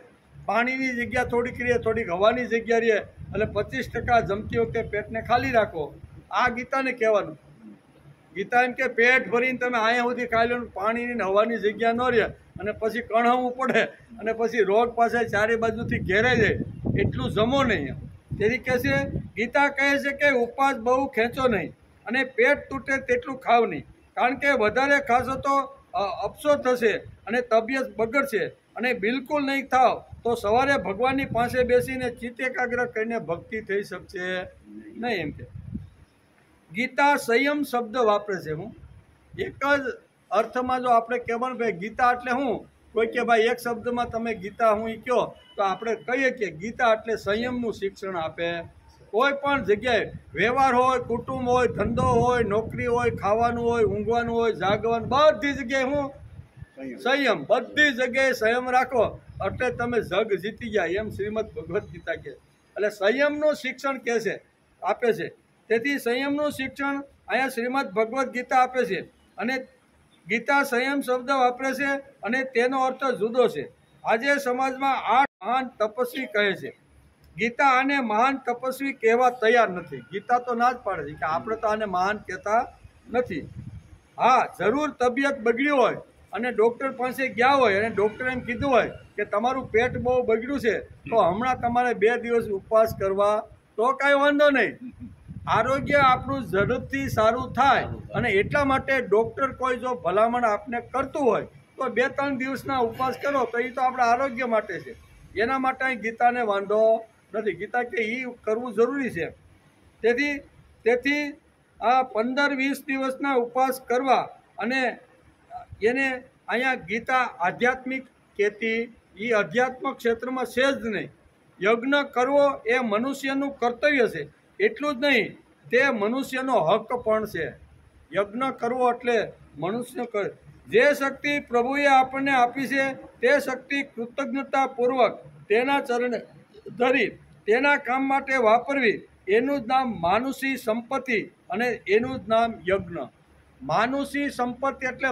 [SPEAKER 2] પાણીની જગ્યા થોડીક રહે, થોડીક હવાની જગ્યા રહે, એટલે 25% જમતી વખતે પેટને ખાલી રાખો. આ ગીતાને કહેવાનું. ગીતા એમ કે પેટ ભરીને તમે અહીંયા સુધી ખાઈ લો, પાણીની હવાની જગ્યા ન રહે અને પછી કણહવું પડે અને પછી રોગ પાસે ચારે બાજુથી ઘેરાઈ જાય, એટલું જમો નહીં. તેથી કહે છે, ગીતા કહે છે કે ઉપવાસ બહુ ખેંચો નહીં અને પેટ તૂટે તેટલું ખાવ નહીં. કારણ કે વધારે ખાશો તો અપસો થશે અને તબિયત બગડશે. અને બિલકુલ નહીં થાવ તો સવારે ભગવાનની પાસે બેસીને ચિત્ત એકાગ્ર કરીને ભક્તિ થઈ શકશે નહીં. એમ કે ગીતા સંયમ શબ્દ વાપરે છે. હું એક જ અર્થમાં જો આપણે કહેવાનું ભાઈ ગીતા એટલે હું, કોઈ કે ભાઈ એક શબ્દમાં તમે ગીતા હું કહો તો આપણે કહીએ કે ગીતા એટલે સંયમનું શિક્ષણ આપે. કોઈ પણ જગ્યાએ વ્યવહાર હોય, કુટુંબ હોય, ધંધો હોય, નોકરી હોય, ખાવાનું હોય, ઊંઘવાનું હોય, જાગવાનું, બધી જગ્યાએ હું સંયમ. બધી જગ્યાએ સંયમ રાખો એટલે તમે જગ જીતી ગયા, એમ શ્રીમદ ભગવદ્ ગીતા કહે. એટલે સંયમનું શિક્ષણ કહે છે, આપે છે. તેથી સંયમનું શિક્ષણ અહીંયા શ્રીમદ ભગવદ્ ગીતા આપે છે. અને ગીતા સંયમ શબ્દ વાપરે છે અને તેનો અર્થ જુદો છે. આજે સમાજમાં 8 મહાન તપસ્વી કહે છે. ગીતા આને મહાન તપસ્વી કહેવા તૈયાર નથી. ગીતા તો ના જ પાડે છે કે આપણે તો આને મહાન કહેતા નથી. હા, જરૂર તબિયત બગડી હોય અને ડૉક્ટર પાસે ગયા હોય અને ડૉક્ટરે એમ કીધું હોય કે તમારું પેટ બહુ બગડ્યું છે તો હમણાં તમારે 2 દિવસ ઉપવાસ કરવા, તો કાંઈ વાંધો નહીં. આરોગ્ય આપણું ઝડપથી સારું થાય અને એટલા માટે ડૉક્ટર કોઈ જો ભલામણ આપને કરતું હોય તો 2-3 દિવસના ઉપવાસ કરો તો એ તો આપણા આરોગ્ય માટે છે. એના માટે અહીં ગીતાને વાંધો નથી. ગીતા કે એ કરવું જરૂરી છે. તેથી આ 15-20 દિવસના ઉપવાસ કરવા અને એને અહીંયા ગીતા આધ્યાત્મિક કહેતી, એ અધ્યાત્મ ક્ષેત્રમાં છે જ નહીં. યજ્ઞ કરવો એ મનુષ્યનું કર્તવ્ય છે. એટલું જ નહીં, તે મનુષ્યનો હક પણ છે. યજ્ઞ કરવો એટલે મનુષ્ય કરે. જે શક્તિ પ્રભુએ આપણને આપી છે તે શક્તિ કૃતજ્ઞતાપૂર્વક તેના ચરણે ધરી તેના કામ માટે વાપરવી, એનું જ નામ માનુષી સંપત્તિ અને એનું જ નામ યજ્ઞ. માનુષી સંપત્તિ એટલે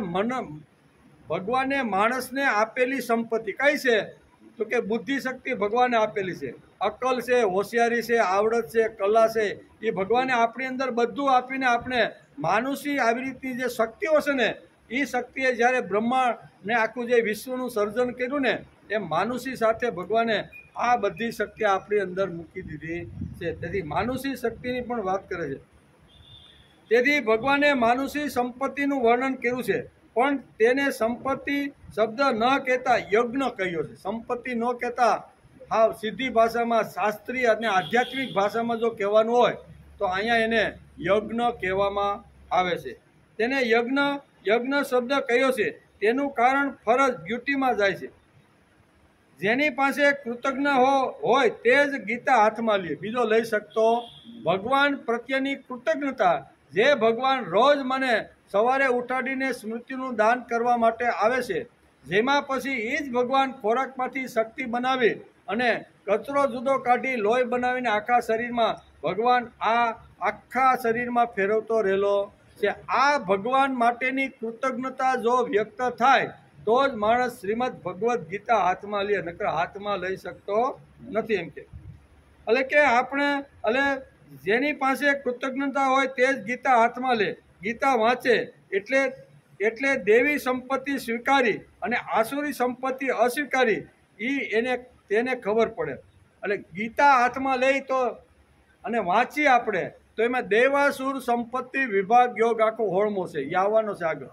[SPEAKER 2] ભગવાને માણસને આપેલી સંપત્તિ કઈ છે? તો કે બુદ્ધિ શક્તિ ભગવાને આપેલી છે, અક્કલ છે, હોશિયારી છે, આવડત છે, કલા છે, એ ભગવાને આપણી અંદર બધું આપીને આપણે માનુષી આવી રીતની જે શક્તિઓ છે ને, એ શક્તિએ જ્યારે બ્રહ્માંડને આખું જે વિશ્વનું સર્જન કર્યું ને, એ માનુષી સાથે ભગવાને આ બધી શક્તિ આપણી અંદર મૂકી દીધી છે. તેથી માનુષી શક્તિની પણ વાત કરે છે. તેથી ભગવાને માનુષી સંપત્તિનું વર્ણન કર્યું છે, પણ તેને સંપત્તિ શબ્દ ન કહેતા યજ્ઞ કહ્યો છે. સંપત્તિ ન કહેતા હા સીધી ભાષામાં શાસ્ત્રીય અને આધ્યાત્મિક ભાષામાં જો કહેવાનું હોય તો અહીંયા એને યજ્ઞ કહેવામાં આવે છે. તેને યજ્ઞ શબ્દ કયો છે, તેનું કારણ ફરજ ડ્યુટીમાં જાય છે. જેની પાસે કૃતજ્ઞ હોય તે જ ગીતા હાથમાં લે, બીજો લઈ શકતો. ભગવાન પ્રત્યેની કૃતજ્ઞતા, જે ભગવાન રોજ મને સવારે ઉઠાડીને સ્મૃતિનું દાન કરવા માટે આવે છે, જેમાં પછી એ જ ભગવાન ખોરાકમાંથી શક્તિ બનાવી અને કચરો જુદો કાઢી લોહી બનાવીને આખા શરીરમાં ભગવાન આખા શરીરમાં ફેરવતો રહેલો છે. આ ભગવાન માટેની કૃતજ્ઞતા જો વ્યક્ત થાય તો જ માણસ શ્રીમદ ભગવદ્ ગીતા હાથમાં લે, નકર હાથમાં લઈ શકતો નથી. એમ કે એટલે કે આપણે જેની પાસે કૃતજ્ઞતા હોય તે જ ગીતા હાથમાં લે, ગીતા વાંચે એટલે દેવી સંપત્તિ સ્વીકારી અને આસુરી સંપત્તિ અસ્વીકારી તેને ખબર પડે. એટલે ગીતા હાથમાં લઈ તો અને વાંચીએ આપણે તો એમાં દેવાસુર સંપત્તિ વિભાગ યોગ આખો હોળમો છે, એ આવવાનો છે આગળ.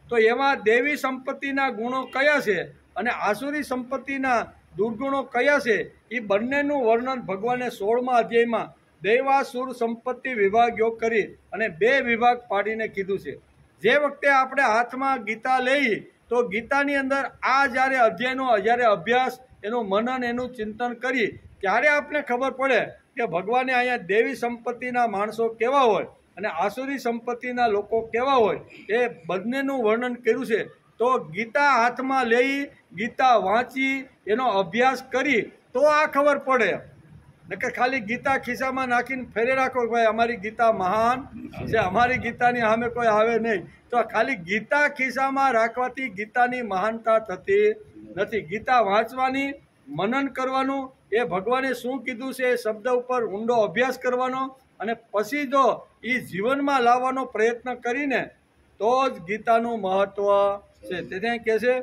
[SPEAKER 2] તો એમાં દેવી સંપત્તિના ગુણો કયા છે અને આસુરી સંપત્તિના દુર્ગુણો કયા છે, એ બંનેનું વર્ણન ભગવાને 16મા અધ્યાયમાં દેવાસુર સંપત્તિ વિભાગ યોગ કરી અને 2 વિભાગ પાડીને કીધું છે. જે વખતે આપણે હાથમાં ગીતા લઈ તો ગીતાની અંદર આ જ્યારે અભ્યાસ, એનું મનન, એનું ચિંતન કરી ત્યારે આપણે ખબર પડે કે ભગવાને અહીંયા દેવી સંપત્તિના માણસો કેવા હોય અને આસુરી સંપત્તિના લોકો કેવા હોય, એ બંનેનું વર્ણન કર્યું છે. તો ગીતા હાથમાં લઈ, ગીતા વાંચી, એનો અભ્યાસ કરી તો આ ખબર પડે. નકર ખાલી ગીતા ખિસ્સામાં નાખીને ફેરે રાખો કે ભાઈ અમારી ગીતા મહાન છે, અમારી ગીતાની સામે કોઈ આવે નહીં, તો ખાલી ગીતા ખિસ્સામાં રાખવાથી ગીતાની મહાનતા થતી નથી. ગીતા વાંચવાની, મનન કરવાનું, એ ભગવાને શું કીધું છે એ શબ્દ ઉપર ઊંડો અભ્યાસ કરવાનો અને પછી જો એ જીવનમાં લાવવાનો પ્રયત્ન કરીને તો જ ગીતાનું મહત્વ છે. તેને કહે છે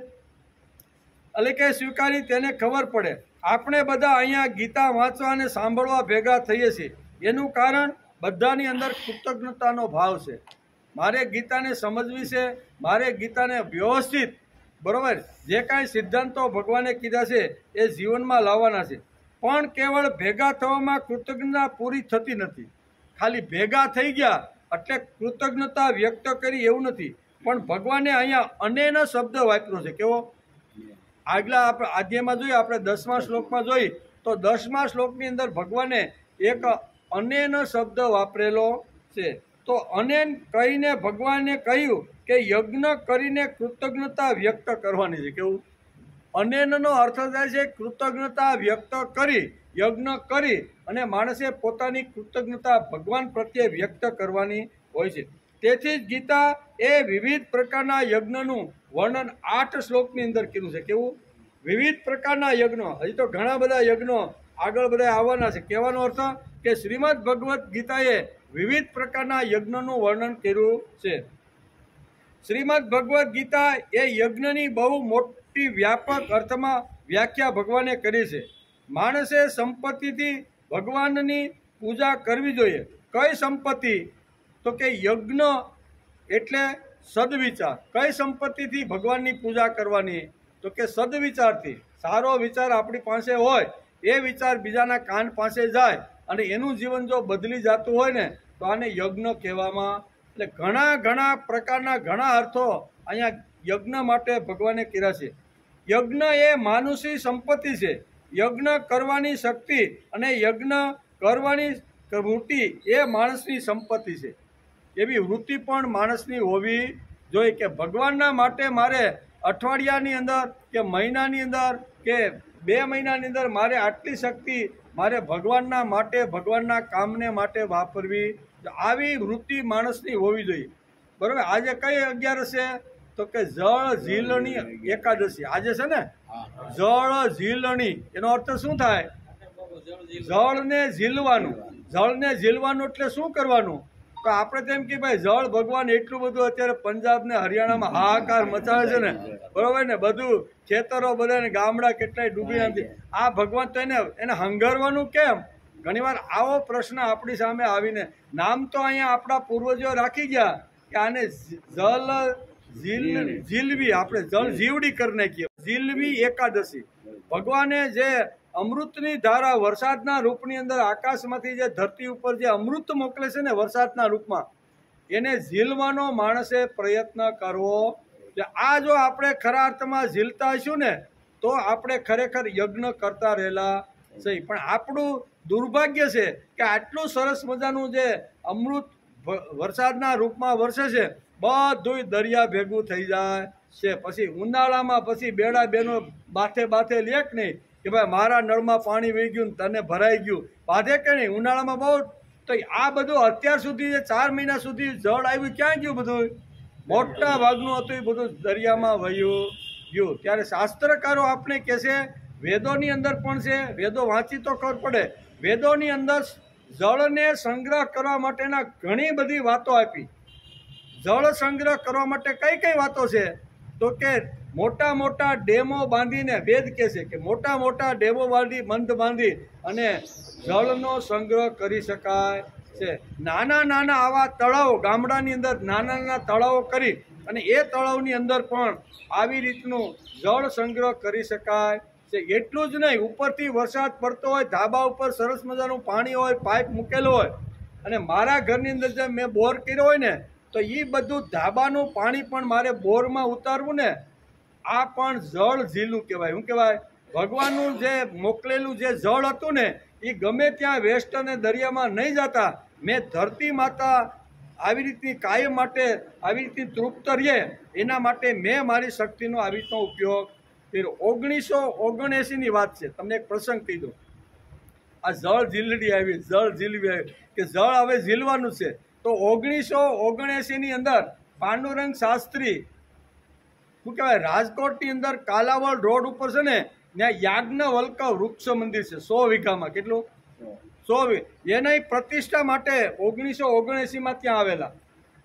[SPEAKER 2] એટલે કે સ્વીકારી, તેને ખબર પડે. આપણે બધા અહીંયા ગીતા વાંચવા અને સાંભળવા ભેગા થઈએ છીએ, એનું કારણ બધાની અંદર કૃતજ્ઞતાનો ભાવ છે. મારે ગીતાને સમજવી છે, મારે ગીતાને વ્યવસ્થિત બરોબર જે કાંઈ સિદ્ધાંતો ભગવાને કીધા છે એ જીવનમાં લાવવાના છે. પણ કેવળ ભેગા થવામાં કૃતજ્ઞતા પૂરી થતી નથી. ખાલી ભેગા થઈ ગયા એટલે કૃતજ્ઞતા વ્યક્ત કરી એવું નથી. પણ ભગવાને અહીંયા અનેન શબ્દ વાપર્યો છે. કેવો? આગલા આપણે આદ્યમાં જોઈએ, આપણે 10મા શ્લોકમાં જોઈ તો 10મા શ્લોકની અંદર ભગવાને એક અનેન શબ્દ વાપરેલો છે. તો અનેન કહીને ભગવાને કહ્યું કે યજ્ઞ કરીને કૃતજ્ઞતા વ્યક્ત કરવાની છે. કેવું? અનેનનો અર્થ થાય છે કૃતજ્ઞતા વ્યક્ત કરી, યજ્ઞ કરી અને માણસે પોતાની કૃતજ્ઞતા ભગવાન પ્રત્યે વ્યક્ત કરવાની હોય છે. તેથી જ ગીતા એ વિવિધ પ્રકારના યજ્ઞનું વર્ણન 8 શ્લોકની અંદર કર્યું છે. કેવું? વિવિધ પ્રકારના યજ્ઞો. હજી તો ઘણા બધા યજ્ઞો આગળ બધા આવવાના છે. કહેવાનો અર્થ કે શ્રીમદ ભગવદ્ ગીતાએ વિવિધ પ્રકારના યજ્ઞનું વર્ણન કર્યું છે. શ્રીમદ ભગવદ્ ગીતા એ યજ્ઞની બહુ મોટી વ્યાપક અર્થમાં વ્યાખ્યા ભગવાને કરી છે. માણસે સંપત્તિથી ભગવાનની પૂજા કરવી જોઈએ. કઈ સંપત્તિ? તો કે યજ્ઞ એટલે સદવિચાર. કઈ સંપત્તિથી ભગવાનની પૂજા કરવાની? તો કે સદવિચારથી. સારો વિચાર આપણી પાસે હોય, એ વિચાર બીજાના કાન પાસે જાય અને એનું જીવન જો બદલી જતું હોય ને તો આને યજ્ઞ કહેવામાં. એટલે ઘણા પ્રકારના ઘણા અર્થો અહીંયા યજ્ઞ માટે ભગવાને કર્યા છે. યજ્ઞ એ માનુષી સંપત્તિ છે. યજ્ઞ કરવાની શક્તિ અને યજ્ઞ કરવાની વૃત્તિ એ માણસની સંપત્તિ છે. એવી વૃત્તિ પણ માણસની હોવી જોઈએ કે ભગવાનના માટે મારે અઠવાડિયાની અંદર કે મહિનાની અંદર કે 2 મહિનાની અંદર મારે આટલી શક્તિ મારે ભગવાનના માટે, ભગવાનના કામને માટે વાપરવી. આવી વૃત્તિ માણસની હોવી જોઈએ. બરાબર? આજે કઈ 11 છે? તો કે જળ ઝીલણી એકાદશી આજે છે ને,
[SPEAKER 1] હા
[SPEAKER 2] જળ ઝીલણી એનો અર્થ શું થાય? જળને ઝીલવાનું. જળને ઝીલવાનું એટલે શું કરવાનું? તો આપણે તેમ કે ભાઈ જળ ભગવાન એટલું બધું અત્યારે પંજાબ ને હરિયાણામાં હાહાકાર મચાવે છે ને, બરોબર ને, બધું ખેતરો બધા ને ગામડા કેટલાય ડૂબી નથી. આ ભગવાન તો એને હંગરવાનું કેમ? ઘણીવાર આવો પ્રશ્ન આપણી સામે આવીને, નામ તો અહીંયા આપણા પૂર્વજો રાખી ગયા કે આને જલ ઝીલવી, આપણે જળ જીવડી કરી નાખીએ. ઝીલવી એકાદશી, ભગવાને જે અમૃતની ધારા વરસાદના રૂપની અંદર આકાશમાંથી જે ધરતી ઉપર જે અમૃત મોકલે છે ને વરસાદના રૂપમાં, એને ઝીલવાનો માણસે પ્રયત્ન કરવો. આ જો આપણે ખરા અર્થમાં ઝીલતા હશું ને તો આપણે ખરેખર યજ્ઞ કરતા રહેલા છે. પણ આપણું દુર્ભાગ્ય છે કે આટલું સરસ મજાનું જે અમૃત વરસાદના રૂપમાં વરસે છે, બધું દરિયા ભેગું થઈ જાય છે. પછી ઉનાળામાં પછી બેડા બેનો બાથે બાથે લે કે નહીં કે ભાઈ મારા નળમાં પાણી વહી ગયું ને તને ભરાઈ ગયું, બાધે કે નહીં? ઉનાળામાં બહુ. તો આ બધું અત્યાર સુધી જે 4 મહિના સુધી જળ આવ્યું ક્યાં ગયું? બધું મોટા ભાગનું હતું એ બધું દરિયામાં વહ્યું ગયું. ત્યારે શાસ્ત્રકારો આપણે કહે છે, વેદોની અંદર પણ છે, વેદો વાંચી તો ખબર પડે, વેદોની અંદર જળને સંગ્રહ કરવા માટેના ઘણી બધી વાતો આપી. જળ સંગ્રહ કરવા માટે કઈ કઈ વાતો છે? તો કે મોટા મોટા ડેમો બાંધીને, વેદ કહે છે કે મોટા મોટા ડેમો બંધ બાંધી અને જળનો સંગ્રહ કરી શકાય છે. નાના નાના આવા તળાવો ગામડાની અંદર નાના નાના તળાવો કરી અને એ તળાવની અંદર પણ આવી રીતનું જળ સંગ્રહ કરી શકાય છે. એટલું જ નહીં, ઉપરથી વરસાદ પડતો હોય, ધાબા ઉપર સરસ મજાનું પાણી હોય, પાઇપ મૂકેલો હોય, અને મારા ઘરની અંદર જે મેં બોર કર્યો હોય ને તો એ બધું ધાબાનું પાણી પણ મારે બોરમાં ઉતારવું ને, આ પણ જળ ઝીલું કહેવાય. શું કહેવાય? ભગવાનનું જે મોકલેલું જે જળ હતું ને એ ગમે ત્યાં વેસ્ટ અને દરિયામાં નહીં જતા. મેં ધરતી માતા આવી રીતની કાયમ માટે આવી રીતની તૃપ્ત રહે એના માટે મેં મારી શક્તિનો આવી રીતનો ઉપયોગ કર્યો. 1979ની વાત છે, તમને એક પ્રસંગ કહી દઉં. આ જળ ઝીલડી આવી, જળ ઝીલવી આવી કે જળ હવે ઝીલવાનું છે. તો 1979ની અંદર પાંડુરંગ શાસ્ત્રી શું કહેવાય, રાજકોટની અંદર કાલાવડ રોડ ઉપર છે ને, ત્યાં યાજ્ઞવલ્ક વૃક્ષ મંદિર છે 100 વીઘામાં. કેટલું? 100 વીઘા. એની પ્રતિષ્ઠા માટે 1979માં ત્યાં આવેલા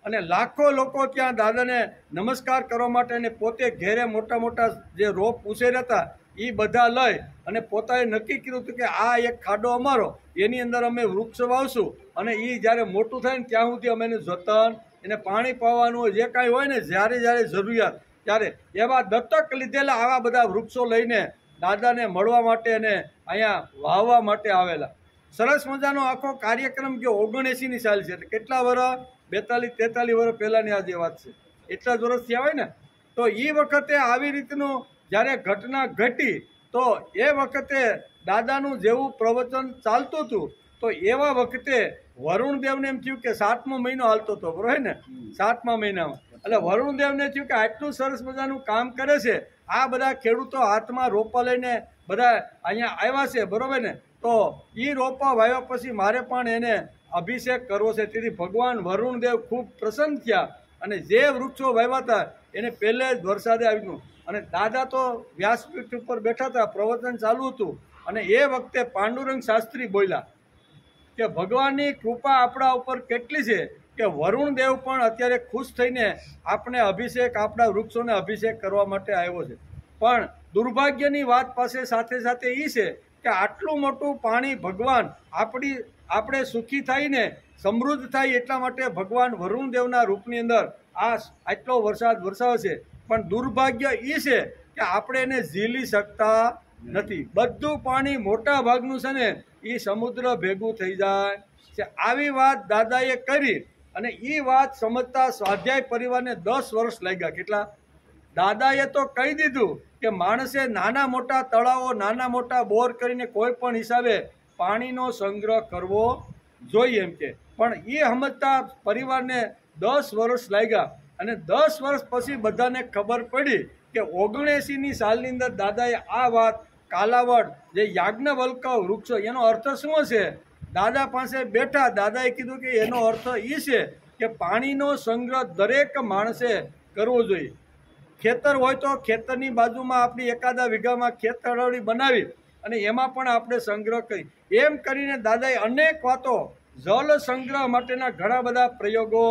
[SPEAKER 2] અને લાખો લોકો ત્યાં દાદાને નમસ્કાર કરવા માટે અને પોતે ઘેરે મોટા મોટા જે રોપ ઉછેર્યા હતા એ બધા લઈ અને પોતાએ નક્કી કર્યું હતું કે આ એક ખાડો અમારો, એની અંદર અમે વૃક્ષ વાવશું અને એ જ્યારે મોટું થાય ને ત્યાં સુધી અમે એનું જતન, એને પાણી પાવાનું હોય, જે કાંઈ હોય ને, જ્યારે જ્યારે જરૂરિયાત ત્યારે એવા દત્તક લીધેલા આવા બધા વૃક્ષો લઈને દાદાને મળવા માટે અને અહીંયા વાવવા માટે આવેલા. સરસ મજાનો આખો કાર્યક્રમ ગયો. 79ની સાલ છે, એટલે કેટલા વર્ષ? 42-43 વર્ષ પહેલાંની આ જે વાત છે, એટલા જ વર્ષ થયા હોય ને. તો એ વખતે આવી રીતનું જ્યારે ઘટના ઘટી તો એ વખતે દાદાનું જેવું પ્રવચન ચાલતું હતું તો એવા વખતે વરુણદેવને એમ થયું કે 7મો મહિનો હાલતો હતો, બરોબર ને, 7મા મહિનામાં. એટલે વરુણદેવને થયું કે આટલું સરસ મજાનું કામ કરે છે, આ બધા ખેડૂતો હાથમાં રોપા લઈને બધા અહીંયા આવ્યા છે, બરોબર ને, તો એ રોપા વાવ્યા પછી મારે પણ એને અભિષેક કરવો છે. તેથી ભગવાન વરુણદેવ ખૂબ પ્રસન્ન થયા અને જે વૃક્ષો વાવ્યા હતા એને પહેલે જ વરસાદે આવ્યું. અને દાદા તો વ્યાસપીઠ ઉપર બેઠા હતા, પ્રવચન ચાલુ હતું અને એ વખતે પાંડુરંગ શાસ્ત્રી બોલ્યા કે ભગવાનની કૃપા આપણા ઉપર કેટલી છે કે વરુણદેવ પણ અત્યારે ખુશ થઈને આપણે અભિષેક, આપણા વૃક્ષોને અભિષેક કરવા માટે આવ્યો છે. પણ દુર્ભાગ્યની વાત પાસે સાથે સાથે એ છે કે આટલું મોટું પાણી ભગવાન આપણે સુખી થઈને સમૃદ્ધ થાય એટલા માટે ભગવાન વરુણદેવના રૂપની અંદર આટલો વરસાદ વરસાવે છે. પણ દુર્ભાગ્ય એ છે કે આપણે એને ઝીલી શકતા નથી. બધું પાણી મોટા ભાગનું છે ને એ સમુદ્ર ભેગું થઈ જાય છે. આવી વાત દાદાએ કરી અને એ વાત સમજતા સ્વાધ્યાય પરિવારને 10 વર્ષ લાગ્યા. કેટલા? દાદાએ તો કહી દીધું કે માણસે નાના મોટા તળાવો, નાના મોટા બોર કરીને કોઈ પણ હિસાબે પાણીનો સંગ્રહ કરવો જોઈએ એમ કે. પણ એ સમજતા પરિવારને 10 વર્ષ લાગ્યા અને 10 વર્ષ પછી બધાને ખબર પડી કે 79ની સાલની અંદર દાદાએ આ વાત કાલાવડ જે યાજ્ઞવલ્ક વૃક્ષો, એનો અર્થ શું છે? દાદા પાસે બેઠા, દાદાએ કીધું કે એનો અર્થ એ છે કે પાણીનો સંગ્રહ દરેક માણસે કરવો જોઈએ. ખેતર હોય તો ખેતરની બાજુમાં આપણી એકાદા વીઘામાં ખેતરડી બનાવી અને એમાં પણ આપણે સંગ્રહ કરી, એમ કરીને દાદાએ અનેક વાતો જળ સંગ્રહ માટેના ઘણા બધા પ્રયોગો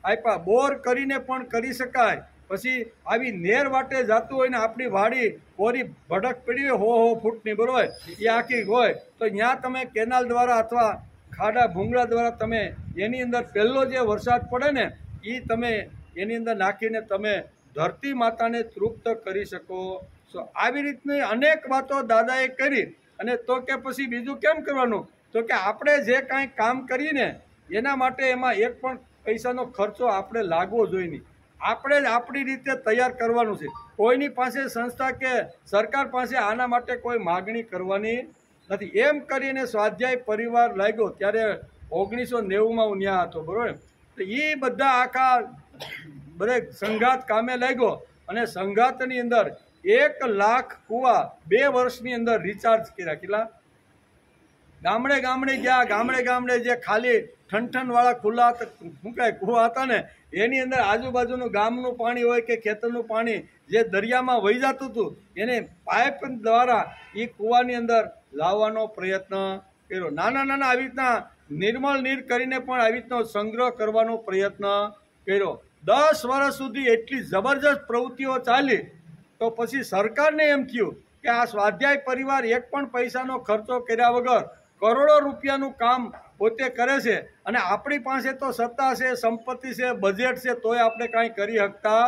[SPEAKER 2] આપ્યા. બોર કરીને પણ કરી શકાય. પછી આવી નેર વાટે જતું હોય ને આપણી વાડી કોરી ભડક પડી હોય 100 ફૂટની બરોબર એ આખી હોય તો ત્યાં તમે કેનાલ દ્વારા અથવા ખાડા ભૂંગળા દ્વારા તમે એની અંદર પહેલો જે વરસાદ પડે ને એ તમે એની અંદર નાખીને તમે ધરતી માતાને તૃપ્ત કરી શકો છો. આવી રીતની અનેક વાતો દાદાએ કરી. અને તો કે પછી બીજું કેમ કરવાનું, તો કે આપણે જે કાંઈ કામ કરીને એના માટે એમાં એક પણ પૈસાનો ખર્ચો આપણે લાગવો જોઈએ નહીં. આપણે જ આપણી રીતે તૈયાર કરવાનું છે. કોઈની પાસે સંસ્થા કે સરકાર પાસે આના માટે કોઈ માગણી કરવાની નથી. એમ કરીને સ્વાધ્યાય પરિવાર લાગ્યો ત્યારે 1990માં હું ત્યાં હતો બરોબર. તો એ બધા આખા બધે સંઘાત કામે લાગ્યો અને સંઘાતની અંદર 1 લાખ કૂવા 2 વર્ષની અંદર રિચાર્જ કર્યા. કેટલા? ગામડે ગામડે ગયા, ગામડે ગામડે જે ખાલી ઠનઠનવાળા ખુલ્લા શું કહે કૂવા હતા ને એની અંદર આજુબાજુનું ગામનું પાણી હોય કે ખેતરનું પાણી જે દરિયામાં વહી જતું હતું એને પાઇપ દ્વારા એ કૂવાની અંદર લાવવાનો પ્રયત્ન કર્યો. નાના નાના આવી રીતના નિર્મળ નીર કરીને પણ આવી રીતનો સંગ્રહ કરવાનો પ્રયત્ન કર્યો. 10 વર્ષ સુધી એટલી જબરજસ્ત પ્રવૃત્તિઓ ચાલી. તો પછી સરકારને એમ થયું કે આ સ્વાધ્યાય પરિવાર એક પણ પૈસાનો ખર્ચો કર્યા વગર કરોડો રૂપિયાનું કામ પોતે કરે છે અને આપણી પાસે તો સત્તા છે, સંપત્તિ છે, બજેટ છે, તોય આપણે કાંઈ કરી શકતા.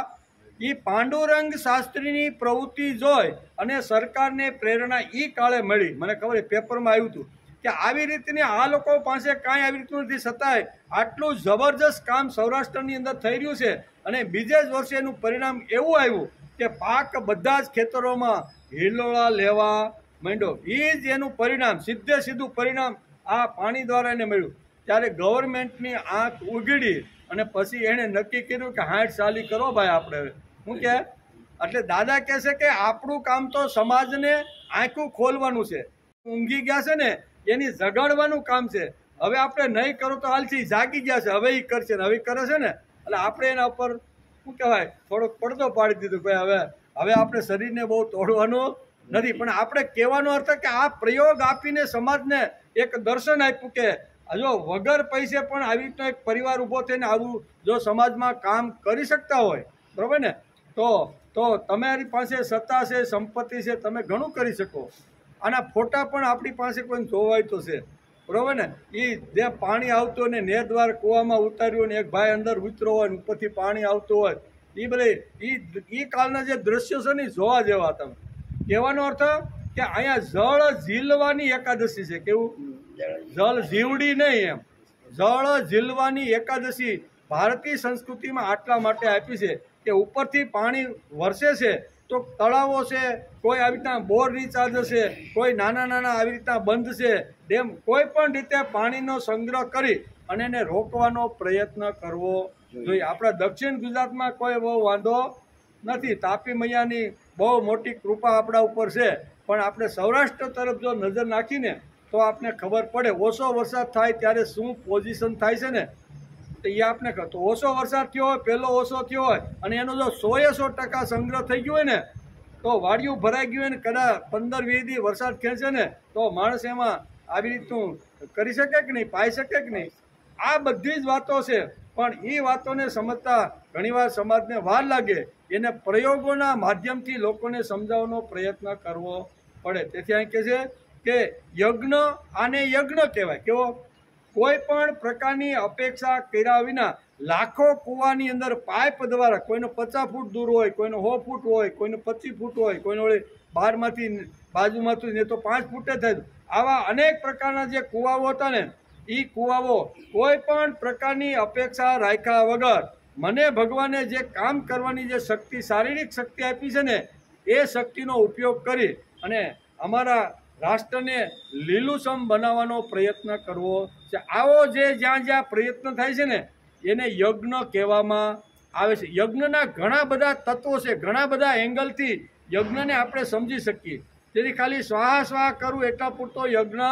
[SPEAKER 2] એ પાંડુરંગ શાસ્ત્રીની પ્રવૃત્તિ જોઈ અને સરકારને પ્રેરણા એ કાળે મળી. મને ખબર પેપરમાં આવ્યું હતું કે આવી રીતની આ લોકો પાસે કાંઈ આવી રીતનું નથી, છતાંય આટલું જબરજસ્ત કામ સૌરાષ્ટ્રની અંદર થઈ રહ્યું છે. અને બીજે જ વર્ષે એનું પરિણામ એવું આવ્યું કે પાક બધા જ ખેતરોમાં હિલોળા લેવા માંડ્યો. એ જ એનું પરિણામ, સીધે સીધું પરિણામ આ પાણી દ્વારા એને મળ્યું. ત્યારે ગવર્મેન્ટની આંખ ઉઘડી અને પછી એણે નક્કી કર્યું કે 60 સાલી કરો ભાઈ આપણે. શું કહે? એટલે દાદા કહે છે કે આપણું કામ તો સમાજને આંખું ખોલવાનું છે. ઊંઘી ગયા છે ને એની જગાડવાનું કામ છે. હવે આપણે નહીં કરો તો હાલથી જાગી ગયા છે, હવે એ કરશે ને હવે કરે છે ને. એટલે આપણે એના ઉપર શું કહેવાય થોડોક પડદો પાડી દીધો ભાઈ હવે આપણે શરીરને બહુ તોડવાનું નથી. પણ આપણે કહેવાનો અર્થ કે આ પ્રયોગ આપીને સમાજને એક દર્શન આપ્યું કે જો વગર પૈસે પણ આવી રીતનો એક પરિવાર ઊભો થઈને આવું જો સમાજમાં કામ કરી શકતા હોય બરાબર ને તો તમારી પાસે સત્તા છે, સંપત્તિ છે, તમે ઘણું કરી શકો. આના ફોટા પણ આપણી પાસે કોઈ જોવાય તો છે બરાબર ને. એ જે પાણી આવતું હોય ને નેર દ્વારા કૂવામાં ઉતાર્યું ને એક ભાઈ અંદર ઉતરો હોય ને ઉપરથી પાણી આવતું હોય એ બધી એ કાળના જે દ્રશ્યો છે ને જોવા જેવા. તમે કહેવાનો અર્થ કે અહીંયા જળ ઝીલવાની એકાદશી છે. કેવું? જળ જીવડી નહીં, એમ જળ ઝીલવાની એકાદશી ભારતીય સંસ્કૃતિમાં આટલા માટે આપી છે કે ઉપરથી પાણી વરસે છે તો તળાવો છે, કોઈ આવી રીતના બોર રિચાર્જ છે, કોઈ નાના નાના આવી રીતના બંધ છે, ડેમ, કોઈ પણ રીતે પાણીનો સંગ્રહ કરી અને એને રોકવાનો પ્રયત્ન કરવો જોઈએ. આપણા દક્ષિણ ગુજરાતમાં કોઈ બહુ વાંધો નથી. તાપી મૈયાની બહુ મોટી કૃપા આપણા ઉપર છે. પણ આપણે સૌરાષ્ટ્ર તરફ જો નજર નાખીને તો આપને ખબર પડે ઓછો વરસાદ થાય ત્યારે શું પોઝિશન થાય છે ને તો એ આપને તો ઓછો વરસાદ થયો હોય, પહેલો ઓછો થયો હોય અને એનો જો 100% સંગ્રહ થઈ ગયો હોય ને તો વાડિયું ભરાઈ ગયું હોય ને કદાચ 15-20 દી વરસાદ ખેંચે ને તો માણસ એમાં આવી રીતનું કરી શકે કે નહીં, પાઈ શકે કે નહીં. આ બધી જ વાતો છે. પણ એ વાતોને સમજતા ઘણીવાર સમાજને વાર લાગે. એને પ્રયોગોના માધ્યમથી લોકોને સમજાવવાનો પ્રયત્ન કરવો પડે. તેથી અહીં કહે છે કે યજ્ઞ, આને યજ્ઞ કહેવાય. કેવો? કોઈ પણ પ્રકારની અપેક્ષા કર્યા વિના લાખો કૂવાની અંદર પાઇપ દ્વારા કોઈનો 50 ફૂટ દૂર હોય, કોઈનો 100 ફૂટ હોય, કોઈનો 25 ફૂટ હોય, કોઈનો બહારમાંથી બાજુમાંથી ને તો 5 ફૂટે થાય. આવા અનેક પ્રકારના જે કૂવાઓ હતા ને એ કૂવાઓ કોઈ પણ પ્રકારની અપેક્ષા રાખ્યા વગર મને ભગવાને જે કામ કરવાની જે શક્તિ, શારીરિક શક્તિ આપી છે ને એ શક્તિનો ઉપયોગ કરી અને અમારા રાષ્ટ્રને લીલુંછમ બનાવવાનો પ્રયત્ન કરવો છે. આવો જે જ્યાં જ્યાં પ્રયત્ન થાય છે ને એને યજ્ઞ કહેવામાં આવે છે. યજ્ઞના ઘણા બધા તત્વો છે, ઘણા બધા એંગલથી યજ્ઞને આપણે સમજી શકીએ. તેથી ખાલી સ્વાહા સ્વાહા કરવું એટલા પૂરતો યજ્ઞ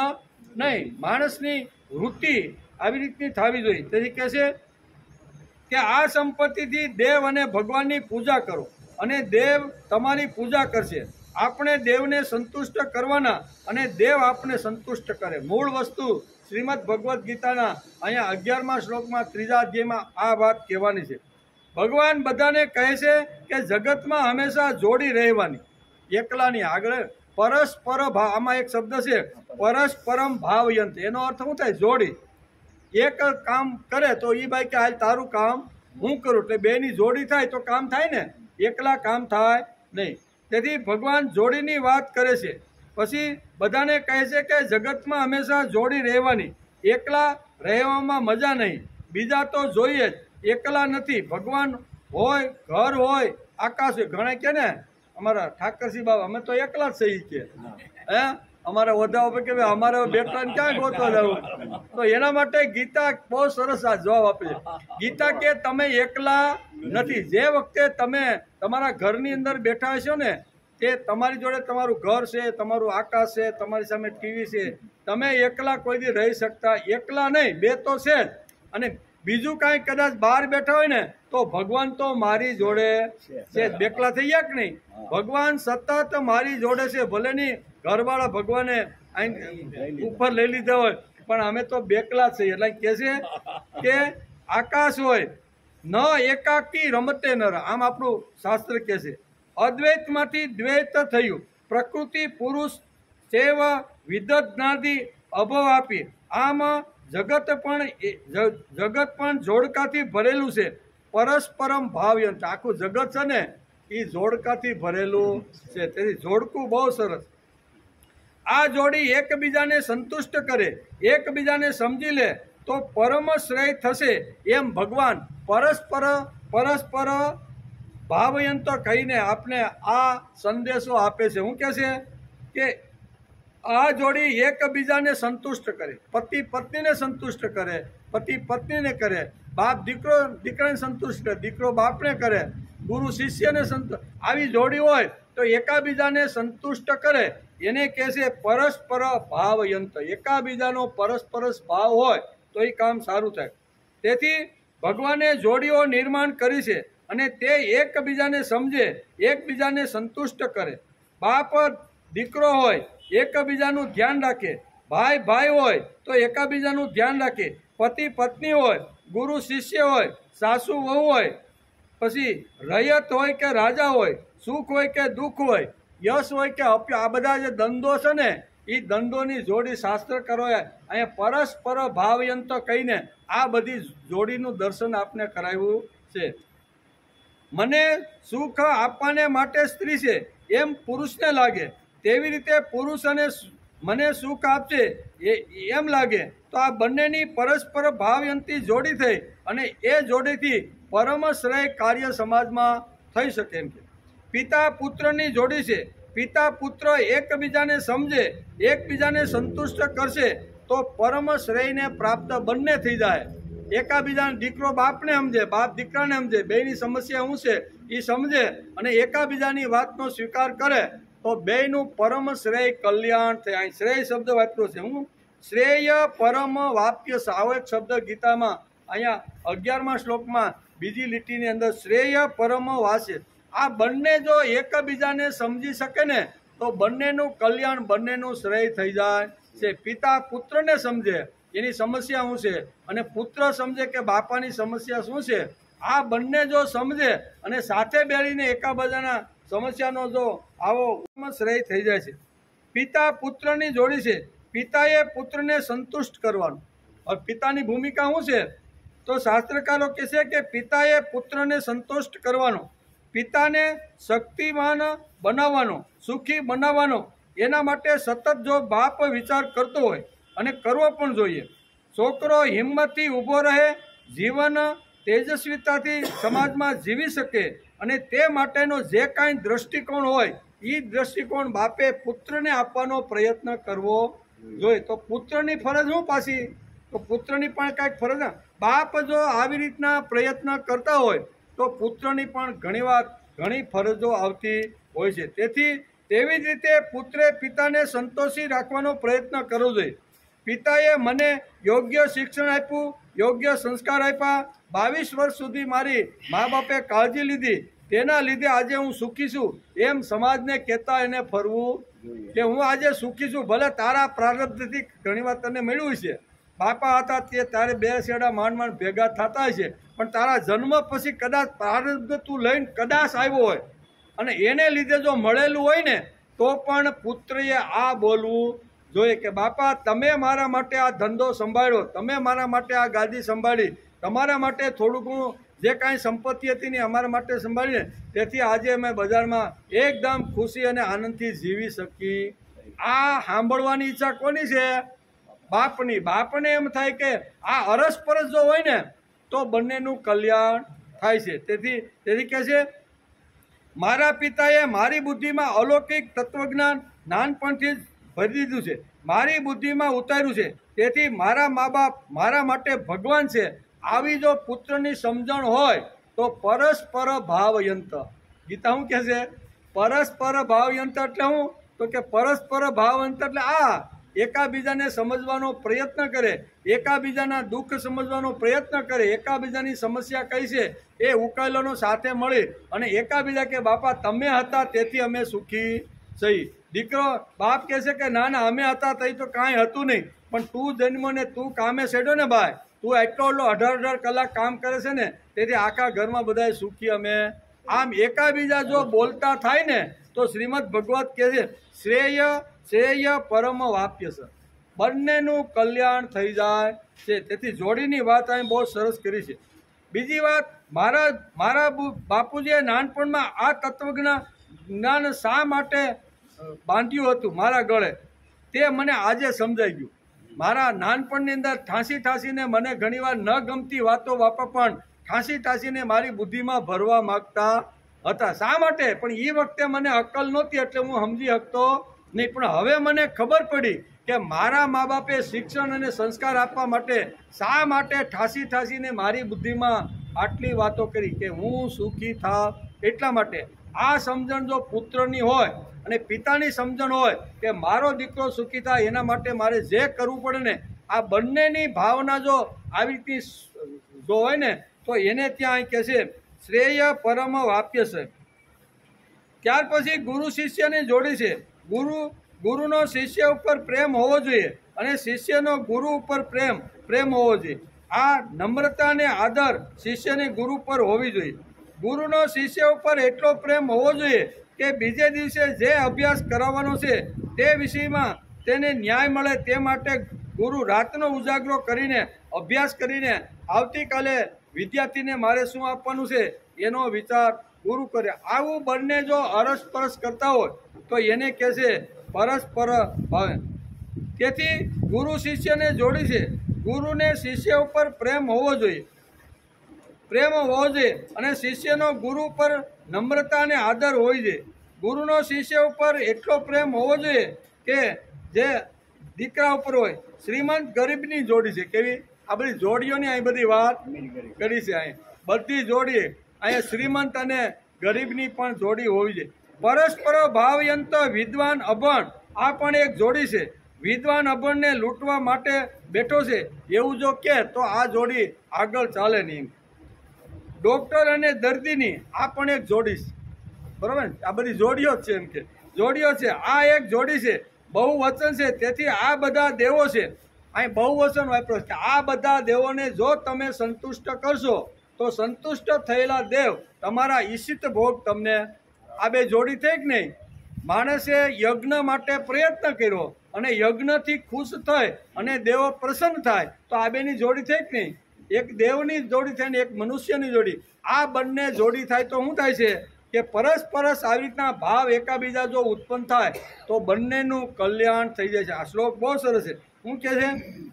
[SPEAKER 2] નહીં, માણસની વૃત્તિ આવી રીતની થવી જોઈએ. તેથી કહે છે કે આ સંપત્તિથી દેવ અને ભગવાનની પૂજા કરો. અને દેવ તમારી પૂજા કરશે. આપણે દેવને સંતુષ્ટ કરવાના અને દેવ આપણે સંતુષ્ટ કરે. મૂળ વસ્તુ શ્રીમદ ભગવદ્ ગીતાના અહીંયા 11મા શ્લોકમાં 3જા અધ્યાયમાં આ વાત કહેવાની છે. ભગવાન બધાને કહે છે કે જગતમાં હંમેશા જોડી રહેવાની, એકલાની. આગળ પરસ્પર ભાવ, આમાં એક શબ્દ છે પરસ્પરમ ભાવયંત, એનો અર્થ શું થાય? જોડી. એક કામ કરે તો એ ભાઈ કે હાલ તારું કામ હું કરું, એટલે બેની જોડી થાય તો કામ થાય ને, એકલા કામ થાય નહીં. તેથી ભગવાન જોડીની વાત કરે છે. પછી બધાને કહે છે કે જગતમાં હંમેશા જોડી રહેવાની, એકલા રહેવામાં મજા નહીં, બીજા તો જોઈએ જ, એકલા નથી. ભગવાન હોય, ઘર હોય, આકાશ હોય. ઘણા કે ને અમારા ઠાકરસિંહ બાબા અમે તો એકલા જ સહી કે હે, અમારા ઓધા ઉપર કે અમારે બેટાને ક્યાં ગોતવા જવું? તો એના માટે ગીતા બહુ સરસ આ જવાબ આપે છે. ગીતા કે તમે એકલા નથી. જે વખતે તમે તમારા ઘરની અંદર બેઠા હશો ને, તે તમારી જોડે તમારું ઘર છે, તમારું આકાશ છે, તમારી સામે ટીવી છે. તમે એકલા કોઈ દી રહી શકતા, એકલા નહીં, બે તો છે જ. અને બીજું કાંઈ કદાચ બહાર બેઠા હોય ને તો ભગવાન તો મારી જોડે છે. બેકલા થઈ ગયા કે નહીં? ભગવાન સતત મારી જોડે છે. ભલે નહીં ઘરવાળા ભગવાને ઉપર લઈ લીધા હોય, પણ અમે તો બેકલા જ છીએ. એટલે કહે છે કે આકાશ હોય ન એકાકી રમતે નર, આમ આપણું શાસ્ત્ર કહે છે. અદ્વૈતમાંથી દ્વૈત થયું, પ્રકૃતિ પુરુષ સેવ વિદધ્નાદિ અભવ આપી. આમ જગત પણ જોડકાથી ભરેલું છે. પરસ્પરમ ભાવયંત, આખું જગત છે ને એ જોડકાથી ભરેલું છે. તેથી જોડકું બહુ સરસ. આ જોડી એકબીજાને સંતુષ્ટ કરે, એકબીજાને સમજી લે તો પરમ શ્રેય થશે. એમ ભગવાન પરસ્પર ભાવયંત કહીને આપને આ સંદેશો આપે છે. શું કહે છે કે આ જોડી એકબીજાને સંતુષ્ટ કરે, પતિ પત્નીને સંતુષ્ટ કરે, પતિ પત્નીને કરે, બાપ દીકરાને સંતુષ્ટ કરે, દીકરો બાપને કરે, ગુરુ શિષ્યને સંતુષ્ટ. આવી જોડી હોય તો એકાબીજાને સંતુષ્ટ કરે, એને કહે છે પરસ્પર ભાવયંત. એકાબીજાનો પરસ્પર ભાવ હોય તો એ કામ સારું થાય. તેથી ભગવાને જોડીઓ નિર્માણ કરી છે અને તે એકબીજાને સમજે, એકબીજાને સંતુષ્ટ કરે. બાપ દીકરો હોય એકબીજાનું ધ્યાન રાખે, ભાઈ ભાઈ હોય તો એકાબીજાનું ધ્યાન રાખે, પતિ પત્ની હોય, ગુરુ શિષ્ય હોય, સાસુ વહુ હોય, પછી રયત હોય કે રાજા હોય, સુખ હોય કે દુઃખ હોય, યશ હોય કે અપ્ય, આ બધા જે દંડો છે ને એ દંડોની જોડી શાસ્ત્રકારોએ અહીંયા પરસ્પર ભાવયંત કહીને આ બધી જોડીનું દર્શન આપને કરાવ્યું છે. મને સુખ આપવાને માટે સ્ત્રી છે એમ પુરુષને લાગે, તેવી રીતે પુરુષ અને મને સુખ આપશે એમ લાગે તો આ બંનેની પરસ્પર ભાવયંતી જોડી થઈ અને એ જોડીથી પરમ શ્રેય કાર્ય સમાજમાં થઈ શકે એમ છે. પિતા પુત્રની જોડી છે. પિતા પુત્ર એકબીજાને સમજે, એકબીજાને સંતુષ્ટ કરશે તો પરમ શ્રેયને પ્રાપ્ત બંને થઈ જાય. એકાબીજાને દીકરો બાપને સમજે, બાપ દીકરાને સમજે, બેની સમસ્યા શું છે એ સમજે અને એકાબીજાની વાતનો સ્વીકાર કરે તો બેયનું પરમ શ્રેય કલ્યાણ થાય. અહીં શ્રેય શબ્દ વાપર્યો છે. હું શ્રેય પરમ વાપ્ય આવો એક શબ્દ ગીતામાં અહીંયા 11મા શ્લોકમાં બીજી લીટીની અંદર શ્રેય પરમ વાસ્ય. આ બંને જો એકબીજાને સમજી શકે ને તો બંનેનું કલ્યાણ, બંનેનું શ્રેય થઈ જાય છે. પિતા પુત્રને સમજે એની સમસ્યા શું છે અને પુત્ર સમજે કે બાપાની સમસ્યા શું છે. આ બંને જો સમજે અને સાથે બેસીને એકાબીજાના સમસ્યાનો જો આવો શ્રેય થઈ જાય છે. પિતા પુત્રની જોડી છે. પિતાએ પુત્રને સંતુષ્ટ કરવાનું. હવે પિતાની ભૂમિકા શું છે તો શાસ્ત્રકારો કહે છે કે પિતાએ પુત્રને સંતુષ્ટ કરવાનો, પિતાને શક્તિમાન બનાવવાનો, સુખી બનાવવાનો. એના માટે સતત જો બાપ વિચાર કરતો હોય અને કરવો પણ જોઈએ. છોકરો હિંમતથી ઊભો રહે, જીવન તેજસ્વીતાથી સમાજમાં જીવી શકે અને તે માટેનો જે કાંઈ દ્રષ્ટિકોણ હોય એ દ્રષ્ટિકોણ બાપે પુત્રને આપવાનો પ્રયત્ન કરવો જોઈએ. તો પુત્રની ફરજ શું પાછી? તો પુત્રની પણ કાંઈક ફરજ. બાપ જો આવી રીતના પ્રયત્ન કરતા હોય તો પુત્રની પણ ઘણી ફરજો આવતી હોય છે. તેથી તેવી જ રીતે પુત્રે પિતાને સંતોષી રાખવાનો પ્રયત્ન કરવો જોઈએ. પિતાએ મને યોગ્ય શિક્ષણ આપ્યું, યોગ્ય સંસ્કાર આપ્યા, 22 વર્ષ સુધી મારી મા બાપે કાળજી લીધી, તેના લીધે આજે હું સુખી છું એમ સમાજને કહેતા એને ફરવું કે હું આજે સુખી છું. ભલે તારા પ્રારબ્ધથી ઘણી વાર તને મળ્યું છે, બાપા હતા તે તારે બે શેડા માંડ માંડ ભેગા થતા છે, પણ તારા જન્મ પછી કદાચ પ્રારબ્ધ તું લઈને કદાચ આવ્યો હોય અને એને લીધે જો મળેલું હોય ને તો પણ પુત્રએ આ બોલવું જોઈએ કે બાપા તમે મારા માટે આ ધંધો સંભાળ્યો, તમે મારા માટે આ ગાદી સંભાળી, તમારા માટે થોડું ઘણું જે કાંઈ સંપત્તિ હતી ને અમારા માટે સંભાળીને, તેથી આજે અમે બજારમાં એકદમ ખુશી અને આનંદથી જીવી શકી. આ સાંભળવાની ઈચ્છા કોની છે? બાપની. બાપને એમ થાય કે આ અરસપરસ જો હોય ને તો બંનેનું કલ્યાણ થાય છે. તેથી કહે છે મારા પિતાએ મારી બુદ્ધિમાં અલૌકિક તત્વજ્ઞાન નાનપણથી જ ભરી દીધું છે, મારી બુદ્ધિમાં ઉતાર્યું છે, તેથી મારા મા બાપ મારા માટે ભગવાન છે. આવી જો પુત્રની સમજણ હોય તો પરસ્પર ભાવયંત. ગીતા શું કહે છે? પરસ્પર ભાવયંત એટલે શું? તો કે પરસ્પર ભાવયંત એટલે આ એકાબીજાને સમજવાનો પ્રયત્ન કરે, એકાબીજાના દુઃખ સમજવાનો પ્રયત્ન કરે, એકાબીજાની સમસ્યા કઈ છે એ ઉકેલોનો સાથે મળી અને એકાબીજા કે બાપા તમે હતા તેથી અમે સુખી થઈ. દીકરો બાપ કહે છે કે ના ના અમે હતા તઈ તો કાંઈ હતું નહીં, પણ તું જન્મ ને તું કામે સેડ્યો ને ભાઈ, તું એટલો 18 કલાક કામ કરે છે ને તેથી આખા ઘરમાં બધા સુખી અમે. આમ એકાબીજા જો બોલતા થાય ને તો શ્રીમદ ભગવત કહે છે શ્રેય પરમ વાપ્ય છે, બંનેનું કલ્યાણ થઈ જાય છે. તેથી જોડીની વાત અહીં બહુ સરસ કરી છે. બીજી વાત, મારા બાપુજીએ નાનપણમાં આ તત્વજ્ઞાન શા માટે બાંધ્યું હતું મારા ગળે તે મને આજે સમજાઈ ગયું. મારા નાનપણની અંદર ઠાંસીને મને ઘણીવાર ન ગમતી વાતો બાપા પણ ઠાંસીને મારી બુદ્ધિમાં ભરવા માગતા હતા. શા માટે? પણ એ વખતે મને અક્કલ નહોતી એટલે હું સમજી શકતો નહીં, પણ હવે મને ખબર પડી કે મારા મા બાપે શિક્ષણ અને સંસ્કાર આપવા માટે શા માટે ઠાંસીને મારી બુદ્ધિમાં આટલી વાતો કરી કે હું સુખી થાવ એટલા માટે. આ સમજણ જો પુત્રની હોય અને પિતાની સમજણ હોય કે મારો દીકરો સુખી થાય એના માટે મારે જે કરવું પડે ને, આ બંનેની ભાવના જો આવી રીતની જો હોય ને તો એને ત્યાં કહે છે શ્રેય પરમ વાપ્ય છે. ત્યાર પછી ગુરુ શિષ્યની જોડી છે. ગુરુનો શિષ્ય ઉપર પ્રેમ હોવો જોઈએ અને શિષ્યનો ગુરુ ઉપર પ્રેમ હોવો જોઈએ. આ નમ્રતા અને આદર શિષ્યની ગુરુ પર હોવી જોઈએ. ગુરુનો શિષ્ય ઉપર એટલો પ્રેમ હોવો જોઈએ કે બીજે દિવસે જે અભ્યાસ કરાવવાનો છે તે વિષયમાં તેને ન્યાય મળે તે માટે ગુરુ રાતનો ઉજાગરો કરીને અભ્યાસ કરીને આવતીકાલે વિદ્યાર્થીને મારે શું આપવાનું છે એનો વિચાર ગુરુ કરે. આવું બંને જો અરસપરસ કરતા હોય તો એને કહે છે પરસ્પર ભાવે. તેથી ગુરુ શિષ્યને જોડી છે. ગુરુને શિષ્ય ઉપર પ્રેમ હોવો જોઈએ અને શિષ્યનો ગુરુ પર નમ્રતા અને આદર હોય છે. ગુરુનો શિષ્ય ઉપર એટલો પ્રેમ હોવો જોઈએ કે જે દીકરા ઉપર હોય. શ્રીમંત ગરીબની જોડી છે. કેવી? આ બધી જોડીઓની અહીં બધી વાત કરી છે. અહીં બધી જોડી અહીંયા શ્રીમંત અને ગરીબની પણ જોડી હોવી જોઈએ. પરસ્પર ભાવયંત વિદ્વાન અભણ આ પણ એક જોડી છે. વિદ્વાન અભણને લૂંટવા માટે બેઠો છે એવું જો કે તો આ જોડી આગળ ચાલે નહીં. ડૉક્ટર અને દર્દીની આ પણ એક જોડી છે. બરાબર ને? આ બધી જોડીઓ જ છે. એમ કે જોડીઓ છે. આ એક જોડી છે. બહુવચન છે. તેથી આ બધા દેવો છે. અહીં બહુવચન વાપરો છે. આ બધા દેવોને જો તમે સંતુષ્ટ કરશો તો સંતુષ્ટ થયેલા દેવ તમારા ઈશિત ભોગ તમને. આ બે જોડી થઈ કે નહીં? માણસે યજ્ઞ માટે પ્રયત્ન કર્યો અને યજ્ઞથી ખુશ થઈ અને દેવો પ્રસન્ન થાય તો આ બેની જોડી થઈ કે નહીં? એક દેવની જોડી થાય ને એક મનુષ્યની જોડી. આ બંને જોડી થાય તો શું થાય છે કે પરસ્પરસ આવી રીતના ભાવ એકાબીજા જો ઉત્પન્ન થાય તો બંનેનું કલ્યાણ થઈ જાય છે. આ શ્લોક બહુ સરસ છે. શું કહે છે?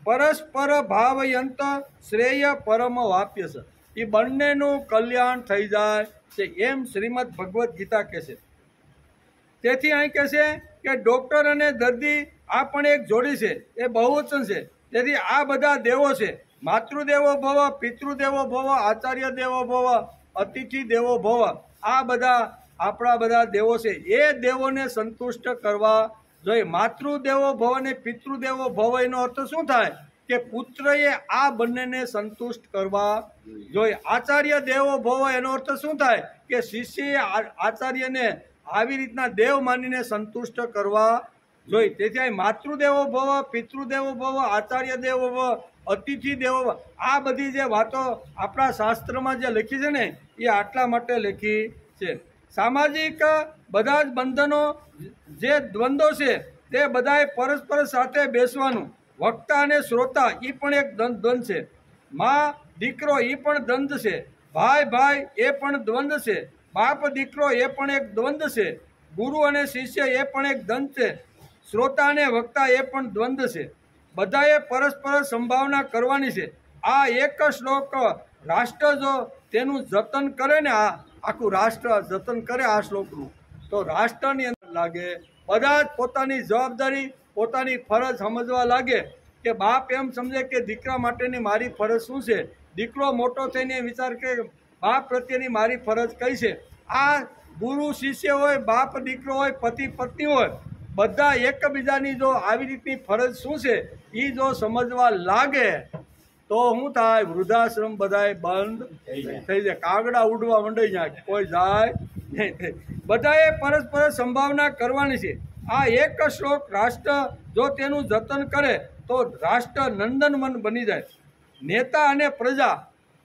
[SPEAKER 2] પરસ્પર ભાવયંત શ્રેય પરમ વાપ્ય છે. એ બંનેનું કલ્યાણ થઈ જાય છે એમ શ્રીમદ ભગવદ્ ગીતા કહે છે. તેથી અહીં કહે છે કે ડૉક્ટર અને દર્દી આ પણ એક જોડી છે. એ બહુવચન છે. તેથી આ બધા દેવો છે. માતૃદેવો ભવ, પિતૃદેવો ભવ, આચાર્ય દેવો ભવ, અતિથિ દેવો ભવ. આ બધા આપણા બધા દેવો છે. એ દેવોને સંતુષ્ટ કરવા જોઈએ. માતૃદેવો ભવ અને પિતૃદેવો ભવ એનો અર્થ શું થાય કે પુત્રએ આ બંનેને સંતુષ્ટ કરવા જોઈએ. આચાર્ય દેવો ભવ એનો અર્થ શું થાય કે શિષ્યએ આચાર્યને આવી રીતના દેવ માનીને સંતુષ્ટ કરવા જોઈએ. તેથી અહીં માતૃદેવો ભવ, પિતૃદેવો ભવ, આચાર્ય દેવો ભવ, અતિથિ દેવો ભવ, આ બધી જે વાતો આપણા શાસ્ત્રમાં જે લખી છે ને એ આટલા માટે લખી છે. સામાજિક બધા જ બંધનો જે દ્વંદ્વો છે તે બધાએ પરસ્પર સાથે બેસવાનું. વક્તા અને શ્રોતા એ પણ એક દ્વંદ છે. માં દીકરો એ પણ દ્વંદ છે. ભાઈ ભાઈ એ પણ દ્વંદ છે. બાપ દીકરો એ પણ એક દ્વંદ છે. ગુરુ અને શિષ્ય એ પણ એક દ્વંદ છે. શ્રોતા અને વક્તા એ પણ દ્વંદ છે. બધાએ પરસ્પર સંભાવના કરવાની છે. આ એક શ્લોક રાષ્ટ્ર જો તેનું જતન કરે ને, આ આખું રાષ્ટ્ર જતન કરે આ શ્લોકનું, તો રાષ્ટ્રની અંદર લાગે. બધા જ પોતાની જવાબદારી, પોતાની ફરજ સમજવા લાગે કે બાપ એમ સમજે કે દીકરા માટેની મારી ફરજ શું છે. દીકરો મોટો થઈને વિચાર કે બાપ પ્રત્યેની મારી ફરજ કઈ છે. આ ગુરુ શિષ્ય હોય, બાપ દીકરો હોય, પતિ પત્ની હોય, બધા એકબીજાની જો આવી રીતની ફરજ શું છે એ જો સમજવા લાગે તો શું થાય, વૃદ્ધાશ્રમ બધાય બંધ થઈ જાય. કાગડા ઉડવા મંડાઈ જાય, કોઈ જાય નહીં. બધાએ પરસ્પર સંભાવના કરવાની છે. આ એક શ્લોક રાષ્ટ્ર જો તેનું જતન કરે તો રાષ્ટ્ર નંદનવન બની જાય. નેતા અને પ્રજા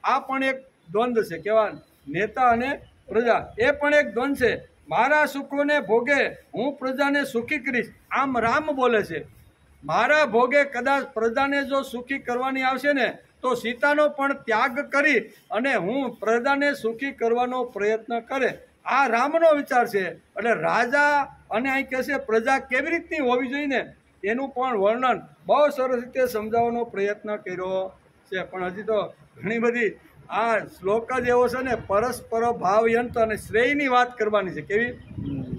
[SPEAKER 2] આ પણ એક દ્વંદ છે. કેવા નેતા અને પ્રજા એ પણ એક દ્વંદ છે. મારા સુખોને ભોગે હું પ્રજાને સુખી કરીશ, આમ રામ બોલે છે. મારા ભોગે કદાચ પ્રજાને જો સુખી કરવાની આવશે ને તો સીતાનો પણ ત્યાગ કરી અને હું પ્રજાને સુખી કરવાનો પ્રયત્ન કરે. આ રામનો વિચાર છે. એટલે રાજા અને અહીં કહે છે પ્રજા કેવી રીતની હોવી જોઈએ ને એનું પણ વર્ણન બહુ સરસ રીતે સમજાવવાનો પ્રયત્ન કર્યો છે. પણ હજી તો ઘણી બધી આ શ્લોક જ એવો છે ને, પરસ્પર ભાવયંત અને શ્રેયની વાત કરવાની છે. કેવી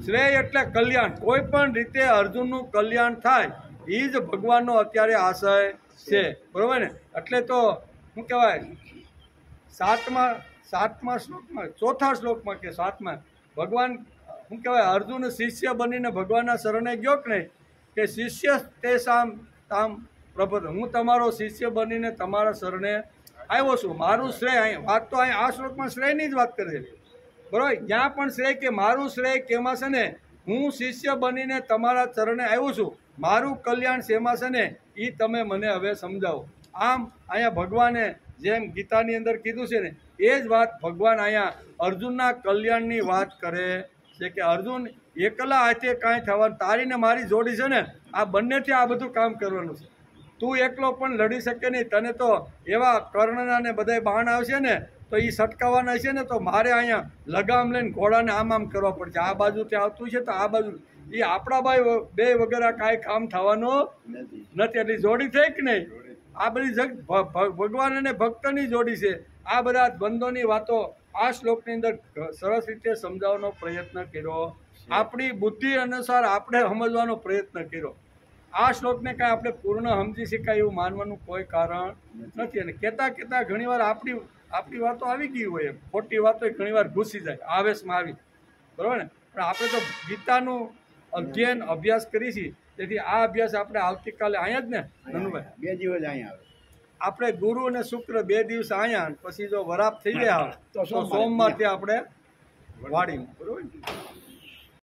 [SPEAKER 2] શ્રેય એટલે કલ્યાણ. કોઈ પણ રીતે અર્જુનનું કલ્યાણ થાય એ જ ભગવાનનો અત્યારે આશય છે. બરોબર ને? એટલે તો શું કહેવાય, સાતમા શ્લોકમાં, ચોથા શ્લોકમાં કે સાતમા, ભગવાન શું કહેવાય, અર્જુન શિષ્ય બનીને ભગવાનના શરણે ગયો કે નહીં, કે શિષ્ય તે સામ તામ પ્રભુ, હું તમારો શિષ્ય બનીને તમારા શરણે આવ્યો છું. મારું શ્રેય, અહીં વાત તો અહીં આ શ્લોકમાં શ્રેયની જ વાત કરે છે. બરાબર? જ્યાં પણ શ્રેય કે મારું શ્રેય કેમાં છે ને, હું શિષ્ય બનીને તમારા ચરણે આવ્યો છું. મારું કલ્યાણ શેમાં છે ને એ તમે મને હવે સમજાવો. આમ અહીંયા ભગવાને જેમ ગીતાની અંદર કીધું છે ને એ જ વાત ભગવાન અહીંયા અર્જુનના કલ્યાણની વાત કરે છે. કે અર્જુન એકલા હાથે કાંઈ થવાનું, તારી ને મારી જોડી છે ને આ બંનેથી આ બધું કામ કરવાનું છે. તું એકલો પણ લડી શકે નહીં. તને તો એવા કર્ણના ને બધા બાણ આવશે ને તો એ સટકાવવાના છે ને, તો મારે અહીંયા લગામ લઈને ઘોડાને આમ કરવા પડશે. આ બાજુથી આવતું છે તો આ બાજુ, એ આપણા ભાઈ બે વગેરે કાંઈ કામ થવાનું નથી. એટલી જોડી થઈ કે નહીં? આ બધી ભગવાન અને ભક્તની જોડી છે. આ બધા બંધોની વાતો આ શ્લોકની અંદર સરસ રીતે સમજાવવાનો પ્રયત્ન કર્યો. આપણી બુદ્ધિ અનુસાર આપણે સમજવાનો પ્રયત્ન કર્યો. આ શ્લોકને કાંઈ આપણે પૂર્ણ સમજી શકાય એવું માનવાનું કોઈ કારણ નથી. અને કહેતા ઘણીવાર આપણી વાતો આવી ગઈ હોય, ખોટી વાતો ઘણીવાર ઘૂસી જાય આવેશમાં આવી. બરાબર ને? પણ આપણે તો ગીતાનું અધ્યયન અભ્યાસ કરી છીએ. તેથી આ અભ્યાસ આપણે આવતીકાલે અહીંયા જ ને નનુભાઈ,
[SPEAKER 1] 2 દિવસ અહીંયા આવે.
[SPEAKER 2] આપણે ગુરુ અને શુક્ર 2 દિવસ અહીંયા, પછી જો વરાપ થઈ ગયા તો સોમવારથી આપણે વાડીમાં. બરોબર.